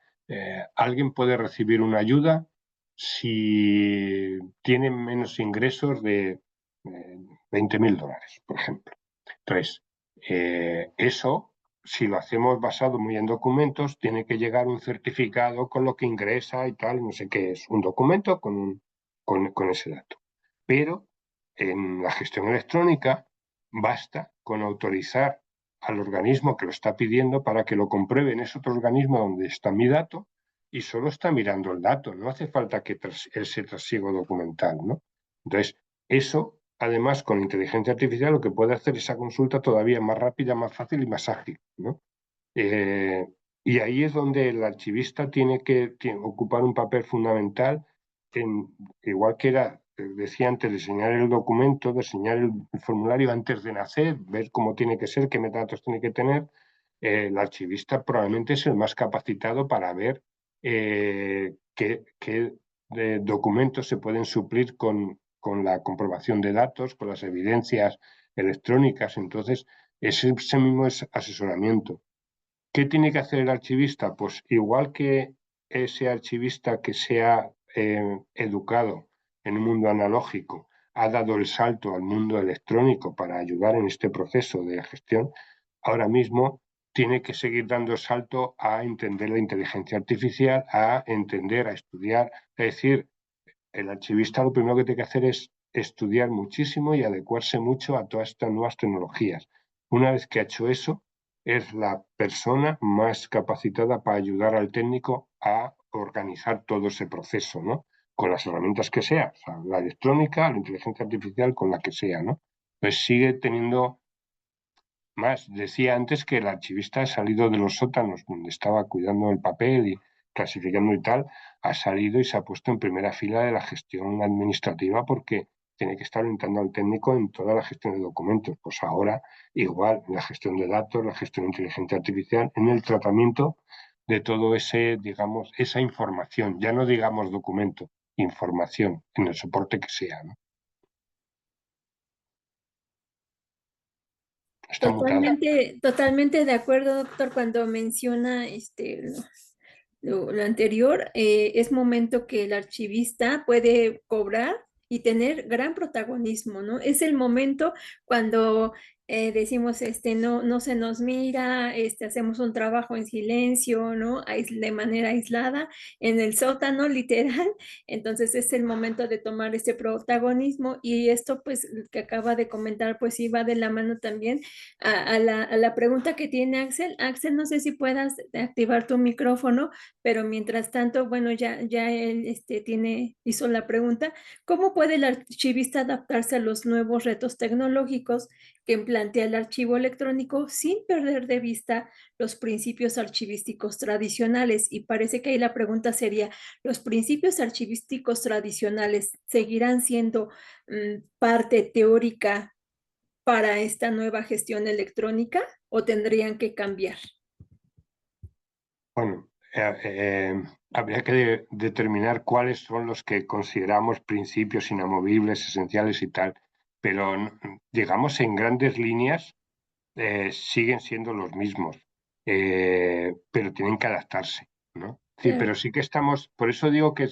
alguien puede recibir una ayuda si tiene menos ingresos de $20.000, por ejemplo. Entonces, eso, si lo hacemos basado muy en documentos, tiene que llegar un certificado con lo que ingresa y tal, no sé qué es, un documento con ese dato. Pero en la gestión electrónica basta con autorizar al organismo que lo está pidiendo para que lo compruebe en ese otro organismo donde está mi dato, y solo está mirando el dato, no hace falta que ese trasiego documental, ¿no? Entonces, eso, además, con inteligencia artificial, lo que puede hacer esa consulta todavía más rápida, más fácil y más ágil, ¿no? Y ahí es donde el archivista tiene que ocupar un papel fundamental, igual que decía antes, diseñar el documento, diseñar el formulario antes de nacer, ver cómo tiene que ser, qué metadatos tiene que tener. El archivista probablemente es el más capacitado para ver qué documentos se pueden suplir con la comprobación de datos, con las evidencias electrónicas. Entonces, ese mismo es asesoramiento. ¿Qué tiene que hacer el archivista? Pues igual que ese archivista que se ha educado en un mundo analógico ha dado el salto al mundo electrónico para ayudar en este proceso de gestión, ahora mismo tiene que seguir dando el salto a entender la inteligencia artificial, a entender, a estudiar. Es decir, el archivista lo primero que tiene que hacer es estudiar muchísimo y adecuarse mucho a todas estas nuevas tecnologías. Una vez que ha hecho eso, es la persona más capacitada para ayudar al técnico a organizar todo ese proceso, ¿no? Con las herramientas que sea, o sea, la electrónica, la inteligencia artificial, con la que sea, ¿no? Pues sigue teniendo más. Decía antes que el archivista ha salido de los sótanos donde estaba cuidando el papel y clasificando y tal, ha salido y se ha puesto en primera fila de la gestión administrativa, porque tiene que estar orientando al técnico en toda la gestión de documentos. Pues ahora, igual, en la gestión de datos, la gestión de inteligencia artificial, en el tratamiento de todo ese, digamos, esa información, ya no digamos documento, información, en el soporte que sea, ¿no? Está mutada. Totalmente de acuerdo, doctor, cuando menciona lo anterior. Es momento que el archivista puede cobrar y tener gran protagonismo, ¿no? Es el momento cuando decimos, no se nos mira, hacemos un trabajo en silencio, ¿no? De manera aislada, en el sótano, literal. Entonces es el momento de tomar ese protagonismo, y esto, pues, que acaba de comentar, pues sí va de la mano también a la pregunta que tiene Axel. Axel, no sé si puedas activar tu micrófono, pero mientras tanto, bueno, ya él hizo la pregunta: ¿cómo puede el archivista adaptarse a los nuevos retos tecnológicos que plantea el archivo electrónico sin perder de vista los principios archivísticos tradicionales. Y parece que ahí la pregunta sería, ¿los principios archivísticos tradicionales seguirán siendo parte teórica para esta nueva gestión electrónica o tendrían que cambiar? Bueno, habría que determinar cuáles son los que consideramos principios inamovibles, esenciales y tal, pero digamos en grandes líneas siguen siendo los mismos, pero tienen que adaptarse, ¿no? Sí, pero sí que estamos, por eso digo que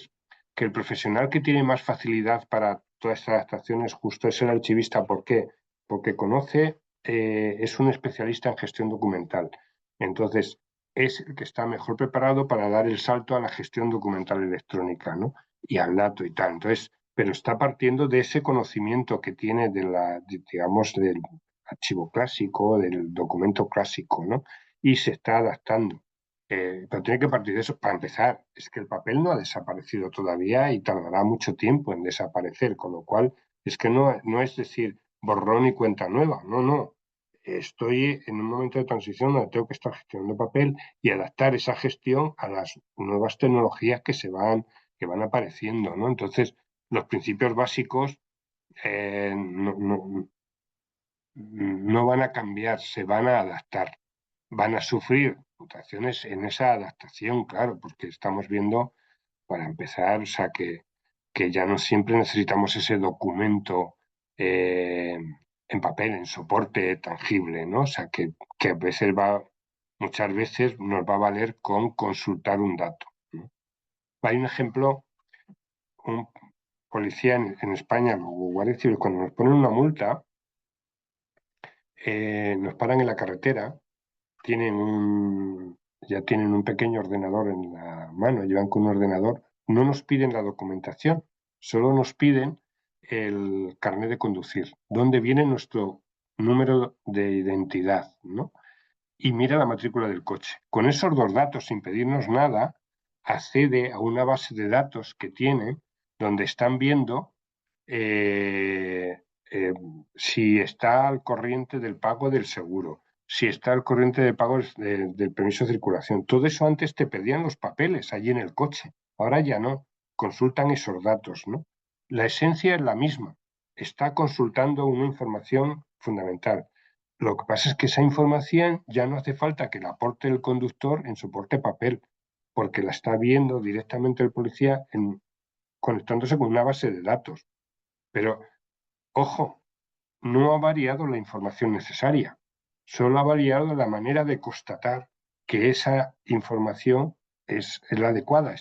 el profesional que tiene más facilidad para todas estas adaptaciones justo es el archivista. ¿Por qué? Porque conoce, es un especialista en gestión documental. Entonces, es el que está mejor preparado para dar el salto a la gestión documental electrónica, ¿no? Y al dato y tal. Entonces, pero está partiendo de ese conocimiento que tiene digamos, del archivo clásico, del documento clásico, ¿no? Y se está adaptando. Pero tiene que partir de eso. Para empezar, es que el papel no ha desaparecido todavía y tardará mucho tiempo en desaparecer, con lo cual es que no es decir borrón y cuenta nueva, no. Estoy en un momento de transición donde tengo que estar gestionando papel y adaptar esa gestión a las nuevas tecnologías que van apareciendo, ¿no? Entonces, los principios básicos no van a cambiar, se van a adaptar. Van a sufrir mutaciones en esa adaptación, claro, porque estamos viendo, para empezar, o sea, que ya no siempre necesitamos ese documento en papel, en soporte tangible, ¿no? O sea, que a veces muchas veces nos va a valer con consultar un dato, ¿no? Hay un ejemplo, un policía en España, los guardias civiles, cuando nos ponen una multa, nos paran en la carretera, ya tienen un pequeño ordenador en la mano, llevan con un ordenador, no nos piden la documentación, solo nos piden el carnet de conducir, donde viene nuestro número de identidad, ¿no? Y mira la matrícula del coche. Con esos dos datos, sin pedirnos nada, accede a una base de datos que tienen, donde están viendo eh, eh, si está al corriente del pago del seguro, si está al corriente del pago del permiso de circulación. Todo eso antes te pedían los papeles allí en el coche, ahora ya no, consultan esos datos, ¿no? La esencia es la misma, está consultando una información fundamental. Lo que pasa es que esa información ya no hace falta que la aporte el conductor en soporte papel, porque la está viendo directamente el policía conectándose con una base de datos. Pero, ojo, no ha variado la información necesaria, solo ha variado la manera de constatar que esa información es la adecuada,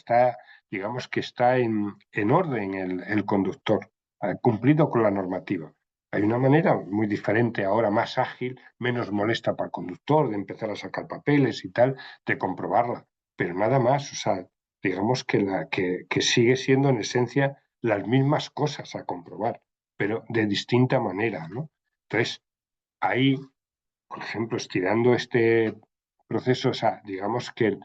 digamos que está en orden el conductor, ha cumplido con la normativa. Hay una manera muy diferente ahora, más ágil, menos molesta para el conductor, de empezar a sacar papeles y tal, de comprobarla, pero nada más, o sea, digamos que sigue siendo en esencia las mismas cosas a comprobar, pero de distinta manera, ¿no? Entonces, ahí, por ejemplo, estirando este proceso, o sea, digamos que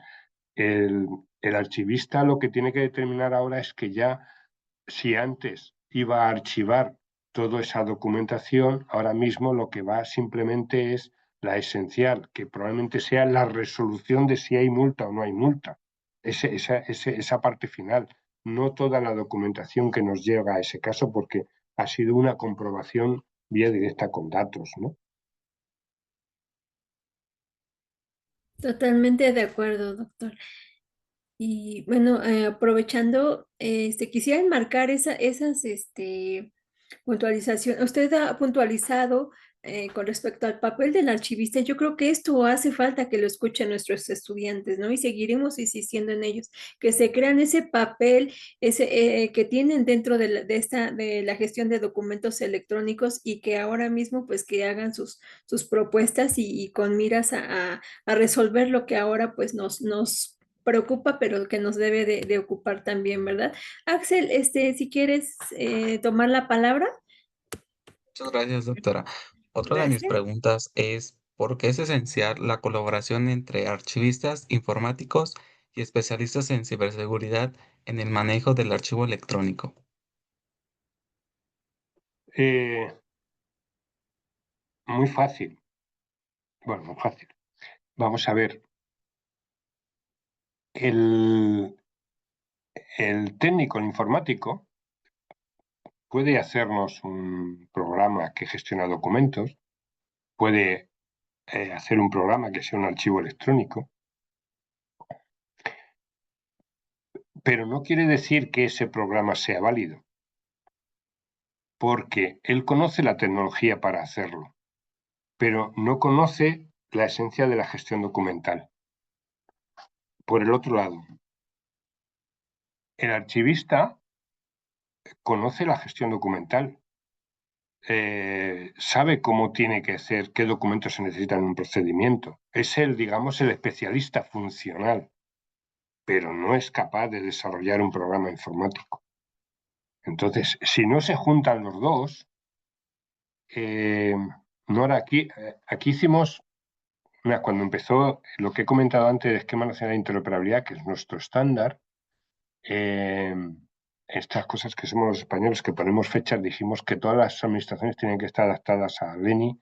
el archivista lo que tiene que determinar ahora es que ya, si antes iba a archivar toda esa documentación, ahora mismo lo que va simplemente es la esencial, que probablemente sea la resolución de si hay multa o no hay multa. Esa parte final, no toda la documentación que nos llega a ese caso, porque ha sido una comprobación vía directa con datos, ¿no? Totalmente de acuerdo, doctor. Y bueno, aprovechando, quisiera enmarcar esas puntualizaciones. Usted ha puntualizado con respecto al papel del archivista. Yo creo que esto hace falta que lo escuchen nuestros estudiantes, ¿no? Y seguiremos insistiendo en ellos, que se crean ese papel que tienen dentro de la gestión de documentos electrónicos y que ahora mismo pues que hagan sus propuestas y con miras a resolver lo que ahora pues nos preocupa, pero que nos debe de ocupar también, ¿verdad? Axel, si quieres tomar la palabra. Muchas gracias, doctora. Otra de mis Gracias. preguntas es, ¿por qué es esencial la colaboración entre archivistas informáticos y especialistas en ciberseguridad en el manejo del archivo electrónico? muy fácil. Bueno, muy fácil. Vamos a ver. El técnico, el informático, puede hacernos un programa que gestiona documentos, puede hacer un programa que sea un archivo electrónico, pero no quiere decir que ese programa sea válido, porque él conoce la tecnología para hacerlo, pero no conoce la esencia de la gestión documental. Por el otro lado, el archivista conoce la gestión documental, sabe cómo tiene que ser, qué documentos se necesitan en un procedimiento. Es digamos, el especialista funcional, pero no es capaz de desarrollar un programa informático. Entonces, si no se juntan los dos, Nora, aquí hicimos, cuando empezó lo que he comentado antes de Esquema Nacional de Interoperabilidad, que es nuestro estándar, estas cosas que somos los españoles, que ponemos fechas, dijimos que todas las administraciones tienen que estar adaptadas a Leni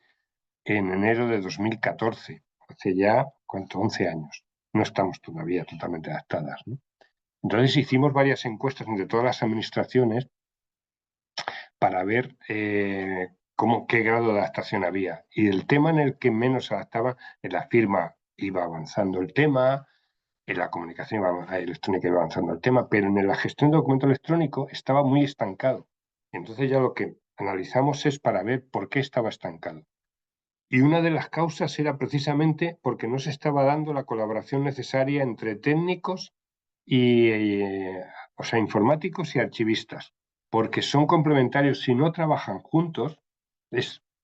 en enero de 2014, hace ya, ¿cuánto? 11 años. No estamos todavía totalmente adaptadas, ¿no? Entonces hicimos varias encuestas entre todas las administraciones para ver qué grado de adaptación había. Y el tema en el que menos se adaptaba, en la firma iba avanzando el tema, en la comunicación electrónica iba avanzando el tema, pero en la gestión de documento electrónico estaba muy estancado. Entonces ya lo que analizamos es para ver por qué estaba estancado. Y una de las causas era precisamente porque no se estaba dando la colaboración necesaria entre técnicos o sea, informáticos y archivistas, porque son complementarios. Si no trabajan juntos,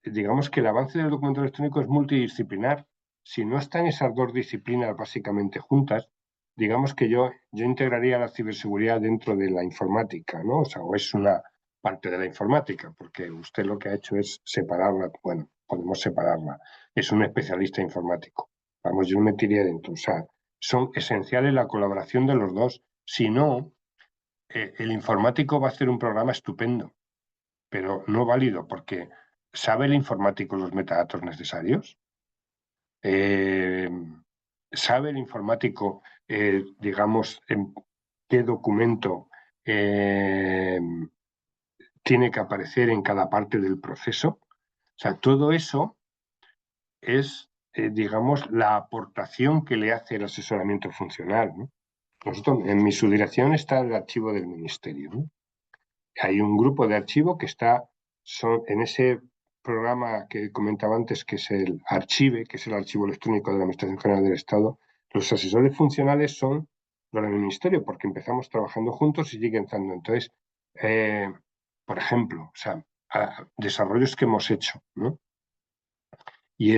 digamos que el avance del documento electrónico es multidisciplinar. Si no están esas dos disciplinas básicamente juntas, digamos que yo integraría la ciberseguridad dentro de la informática, ¿no? O sea, o es una parte de la informática, porque usted lo que ha hecho es separarla. Bueno, podemos separarla. Es un especialista informático. Vamos, yo me metería dentro. O sea, son esenciales la colaboración de los dos. Si no, el informático va a hacer un programa estupendo, pero no válido, porque ¿sabe el informático los metadatos necesarios? ¿Sabe el informático, digamos, en qué documento tiene que aparecer en cada parte del proceso? O sea, todo eso es, digamos, la aportación que le hace el asesoramiento funcional, ¿no? Nosotros, en mi subdirección está el archivo del ministerio, ¿no? Hay un grupo de archivo que está en ese programa que comentaba antes, que es el Archive, que es el archivo electrónico de la Administración General del Estado. Los asesores funcionales son los del ministerio, porque empezamos trabajando juntos y siguen estando. Entonces, por ejemplo, o sea, desarrollos que hemos hecho, ¿no? Y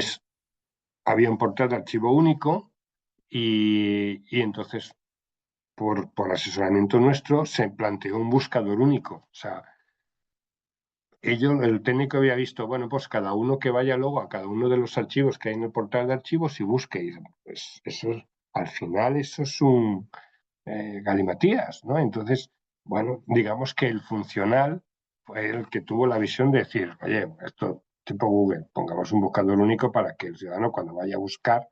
había un portal de archivo único y entonces, por asesoramiento nuestro, se planteó un buscador único. O sea, el técnico había visto, bueno, pues cada uno que vaya luego a cada uno de los archivos que hay en el portal de archivos y busque. Y pues eso, al final, eso es un galimatías, ¿no? Entonces, bueno, digamos que el funcional fue el que tuvo la visión de decir, oye, esto tipo Google, pongamos un buscador único para que el ciudadano cuando vaya a buscar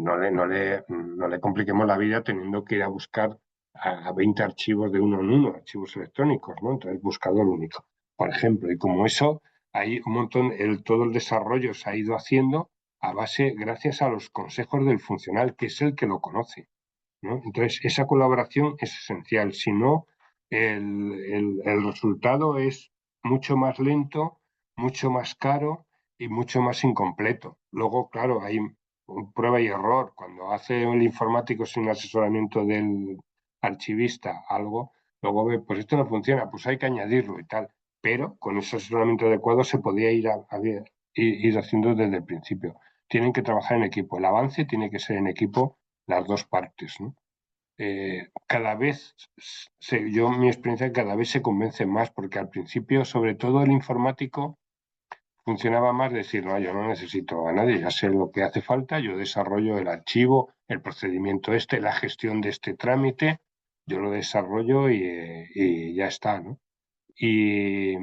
no le compliquemos la vida teniendo que ir a buscar a 20 archivos de uno en uno, archivos electrónicos, ¿no? Entonces, buscador único, por ejemplo. Y como eso, hay un montón, todo el desarrollo se ha ido haciendo a base, gracias a los consejos del funcional, que es el que lo conoce, ¿no? Entonces, esa colaboración es esencial. Si no, el resultado es mucho más lento, mucho más caro y mucho más incompleto. Luego, claro, hay prueba y error. Cuando hace el informático sin asesoramiento del archivista algo, luego ve, pues esto no funciona, pues hay que añadirlo y tal. Pero con ese asesoramiento adecuado se podía ir haciendo desde el principio. Tienen que trabajar en equipo. El avance tiene que ser en equipo las dos partes, ¿no? Cada vez, mi experiencia cada vez se convence más, porque al principio, sobre todo el informático, funcionaba más decir, no, yo no necesito a nadie, ya sé lo que hace falta, yo desarrollo el archivo, el procedimiento la gestión de este trámite, yo lo desarrollo y ya está, ¿no? Y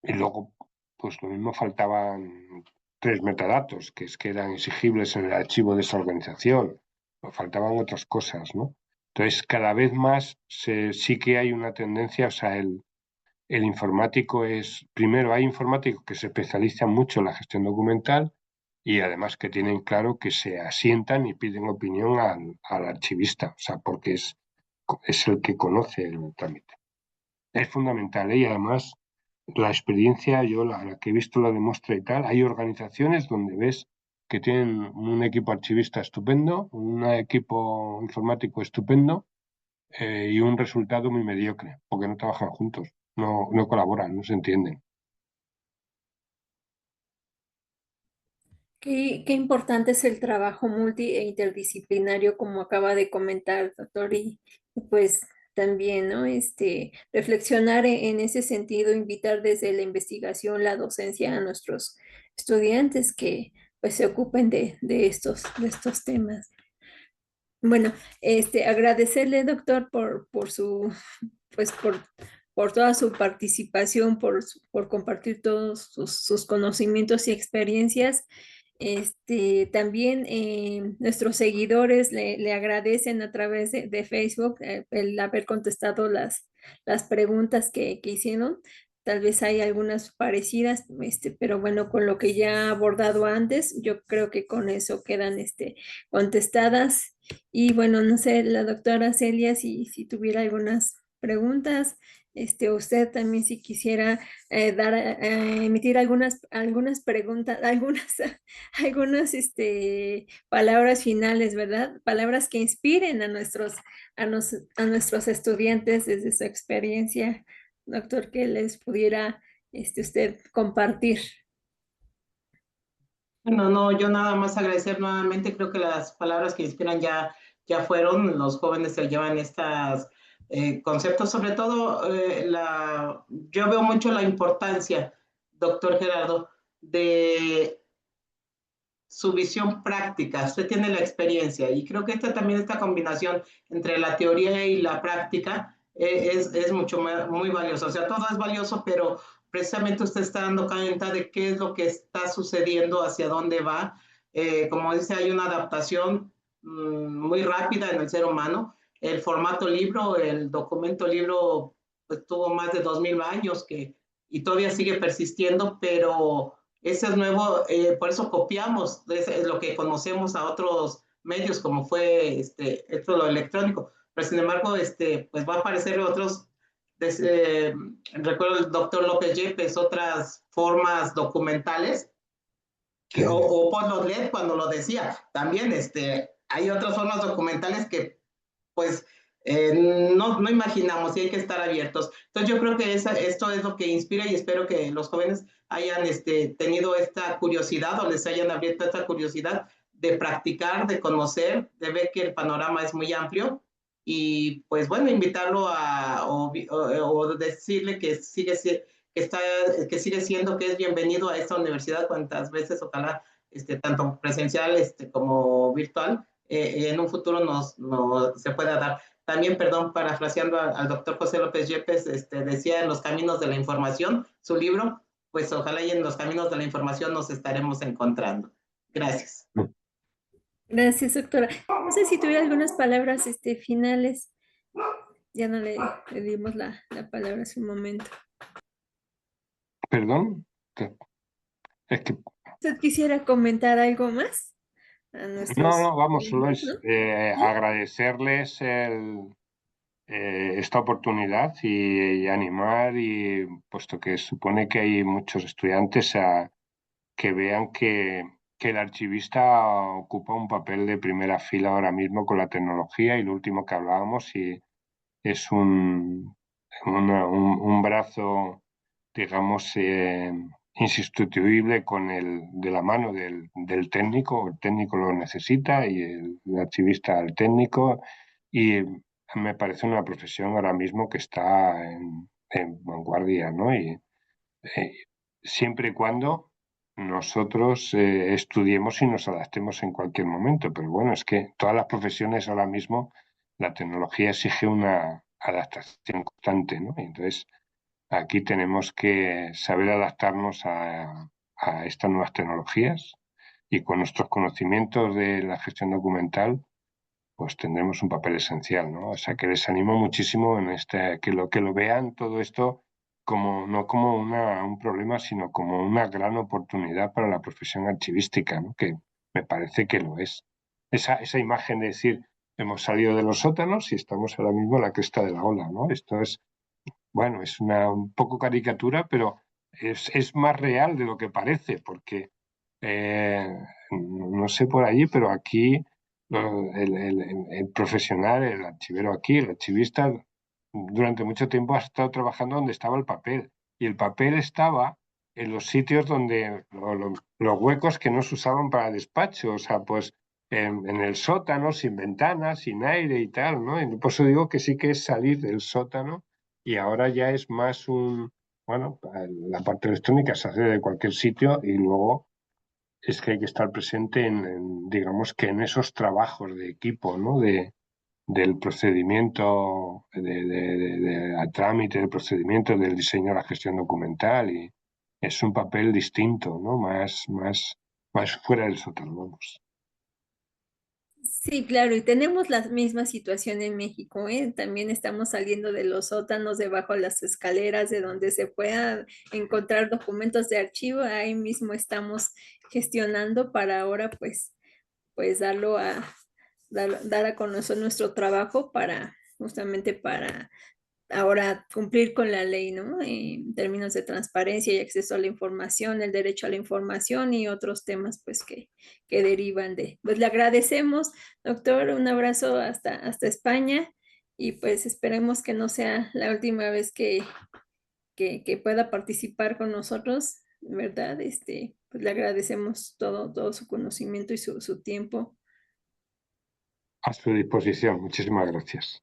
luego pues lo mismo faltaban 3 metadatos, que es que eran exigibles en el archivo de esa organización, o faltaban otras cosas, ¿no? Entonces, cada vez más sí que hay una tendencia, o sea, el informático primero hay informáticos que se especializan mucho en la gestión documental y además que tienen claro que se asientan y piden opinión al archivista, o sea, porque es el que conoce el trámite. Es fundamental, ¿eh? Y además la experiencia, yo la que he visto la demuestra y tal, hay organizaciones donde ves que tienen un equipo archivista estupendo, un equipo informático estupendo y un resultado muy mediocre, porque no trabajan juntos, no colaboran, no se entienden. Qué importante es el trabajo multi e interdisciplinario, como acaba de comentar, doctor, y pues también, ¿no? Reflexionar en ese sentido, invitar desde la investigación, la docencia a nuestros estudiantes que pues se ocupen de estos temas. Bueno, agradecerle, doctor, por su, pues por toda su participación, por compartir todos sus conocimientos y experiencias. También nuestros seguidores le agradecen a través de Facebook el haber contestado las preguntas que hicieron. Tal vez hay algunas parecidas, pero bueno, con lo que ya he abordado antes, yo creo que con eso quedan contestadas. Y bueno, no sé, la doctora Celia, si tuviera algunas preguntas, usted también si quisiera emitir algunas preguntas, algunas palabras finales, ¿verdad? Palabras que inspiren a nuestros estudiantes desde su experiencia, doctor, que les pudiera usted compartir. Bueno, no, yo nada más agradecer nuevamente, creo que las palabras que inspiran ya fueron, los jóvenes se llevan estos conceptos, sobre todo yo veo mucho la importancia, doctor Gerardo, de su visión práctica, usted tiene la experiencia y creo que esta combinación entre la teoría y la práctica es muy valiosa, o sea, todo es valioso, pero precisamente usted está dando cuenta de qué es lo que está sucediendo, hacia dónde va, como dice, hay una adaptación muy rápida en el ser humano, el formato libro, el documento libro, pues tuvo más de 2000 años y todavía sigue persistiendo, pero ese es nuevo, por eso copiamos es lo que conocemos a otros medios, como fue esto lo electrónico. Pero sin embargo, pues va a aparecer otros, recuerdo el doctor López Yepes, otras formas documentales, o Paul Led cuando lo decía, también hay otras formas documentales que pues no imaginamos y hay que estar abiertos. Entonces yo creo que esto es lo que inspira y espero que los jóvenes hayan tenido esta curiosidad o les hayan abierto esta curiosidad de practicar, de conocer, de ver que el panorama es muy amplio y pues bueno, invitarlo o decirle que que sigue siendo que es bienvenido a esta universidad cuantas veces, ojalá, tanto presencial como virtual, en un futuro se pueda dar. También, perdón, parafraseando al doctor José López Yepes, decía en Los Caminos de la Información, su libro, pues ojalá y en Los Caminos de la Información nos estaremos encontrando. Gracias. Gracias, doctora. No sé si tuviera algunas palabras finales. Ya no le dimos la palabra hace un momento. Perdón, es que ¿Usted quisiera comentar algo más a nuestros no, vamos, solo oyentes, es no? agradecerles esta oportunidad y animar, y puesto que supone que hay muchos estudiantes a que vean que el archivista ocupa un papel de primera fila ahora mismo con la tecnología y lo último que hablábamos, y es un brazo, digamos, insustituible de la mano del técnico. El técnico lo necesita y el archivista al técnico, y me parece una profesión ahora mismo que está en vanguardia, ¿no? Y eh, siempre y cuando nosotros estudiemos y nos adaptemos en cualquier momento. Pero bueno, es que todas las profesiones ahora mismo, la tecnología exige una adaptación constante, ¿no? Y entonces, aquí tenemos que saber adaptarnos a estas nuevas tecnologías y con nuestros conocimientos de la gestión documental, pues tendremos un papel esencial, ¿no? O sea, que les animo muchísimo en que lo vean todo esto como, no como un problema, sino como una gran oportunidad para la profesión archivística, ¿no? Que me parece que lo es. Esa imagen de decir, hemos salido de los sótanos y estamos ahora mismo en la cresta de la ola, ¿no? Esto es, bueno, es un poco caricatura, pero es más real de lo que parece, porque no sé por allí, pero aquí el profesional, el archivero aquí, el archivista, durante mucho tiempo ha estado trabajando donde estaba el papel. Y el papel estaba en los sitios donde los huecos que no se usaban para despacho, o sea, pues en el sótano, sin ventanas, sin aire y tal, ¿no? Y por eso digo que sí que es salir del sótano y ahora ya es más bueno, la parte electrónica se hace de cualquier sitio y luego es que hay que estar presente digamos que en esos trabajos de equipo, ¿no? Del procedimiento, a trámite del procedimiento, del diseño de la gestión documental y es un papel distinto, ¿no? Más fuera del sótano, vamos. Sí, claro, y tenemos la misma situación en México, ¿eh? También estamos saliendo de los sótanos, debajo de las escaleras, de donde se puedan encontrar documentos de archivo, ahí mismo estamos gestionando para ahora, pues dar a conocer nuestro trabajo para, justamente para ahora cumplir con la ley, ¿no? En términos de transparencia y acceso a la información, el derecho a la información y otros temas, pues, que derivan de. Pues le agradecemos, doctor, un abrazo hasta España y pues esperemos que no sea la última vez que pueda participar con nosotros, ¿verdad? Pues le agradecemos todo su conocimiento y su tiempo. A su disposición. Muchísimas gracias.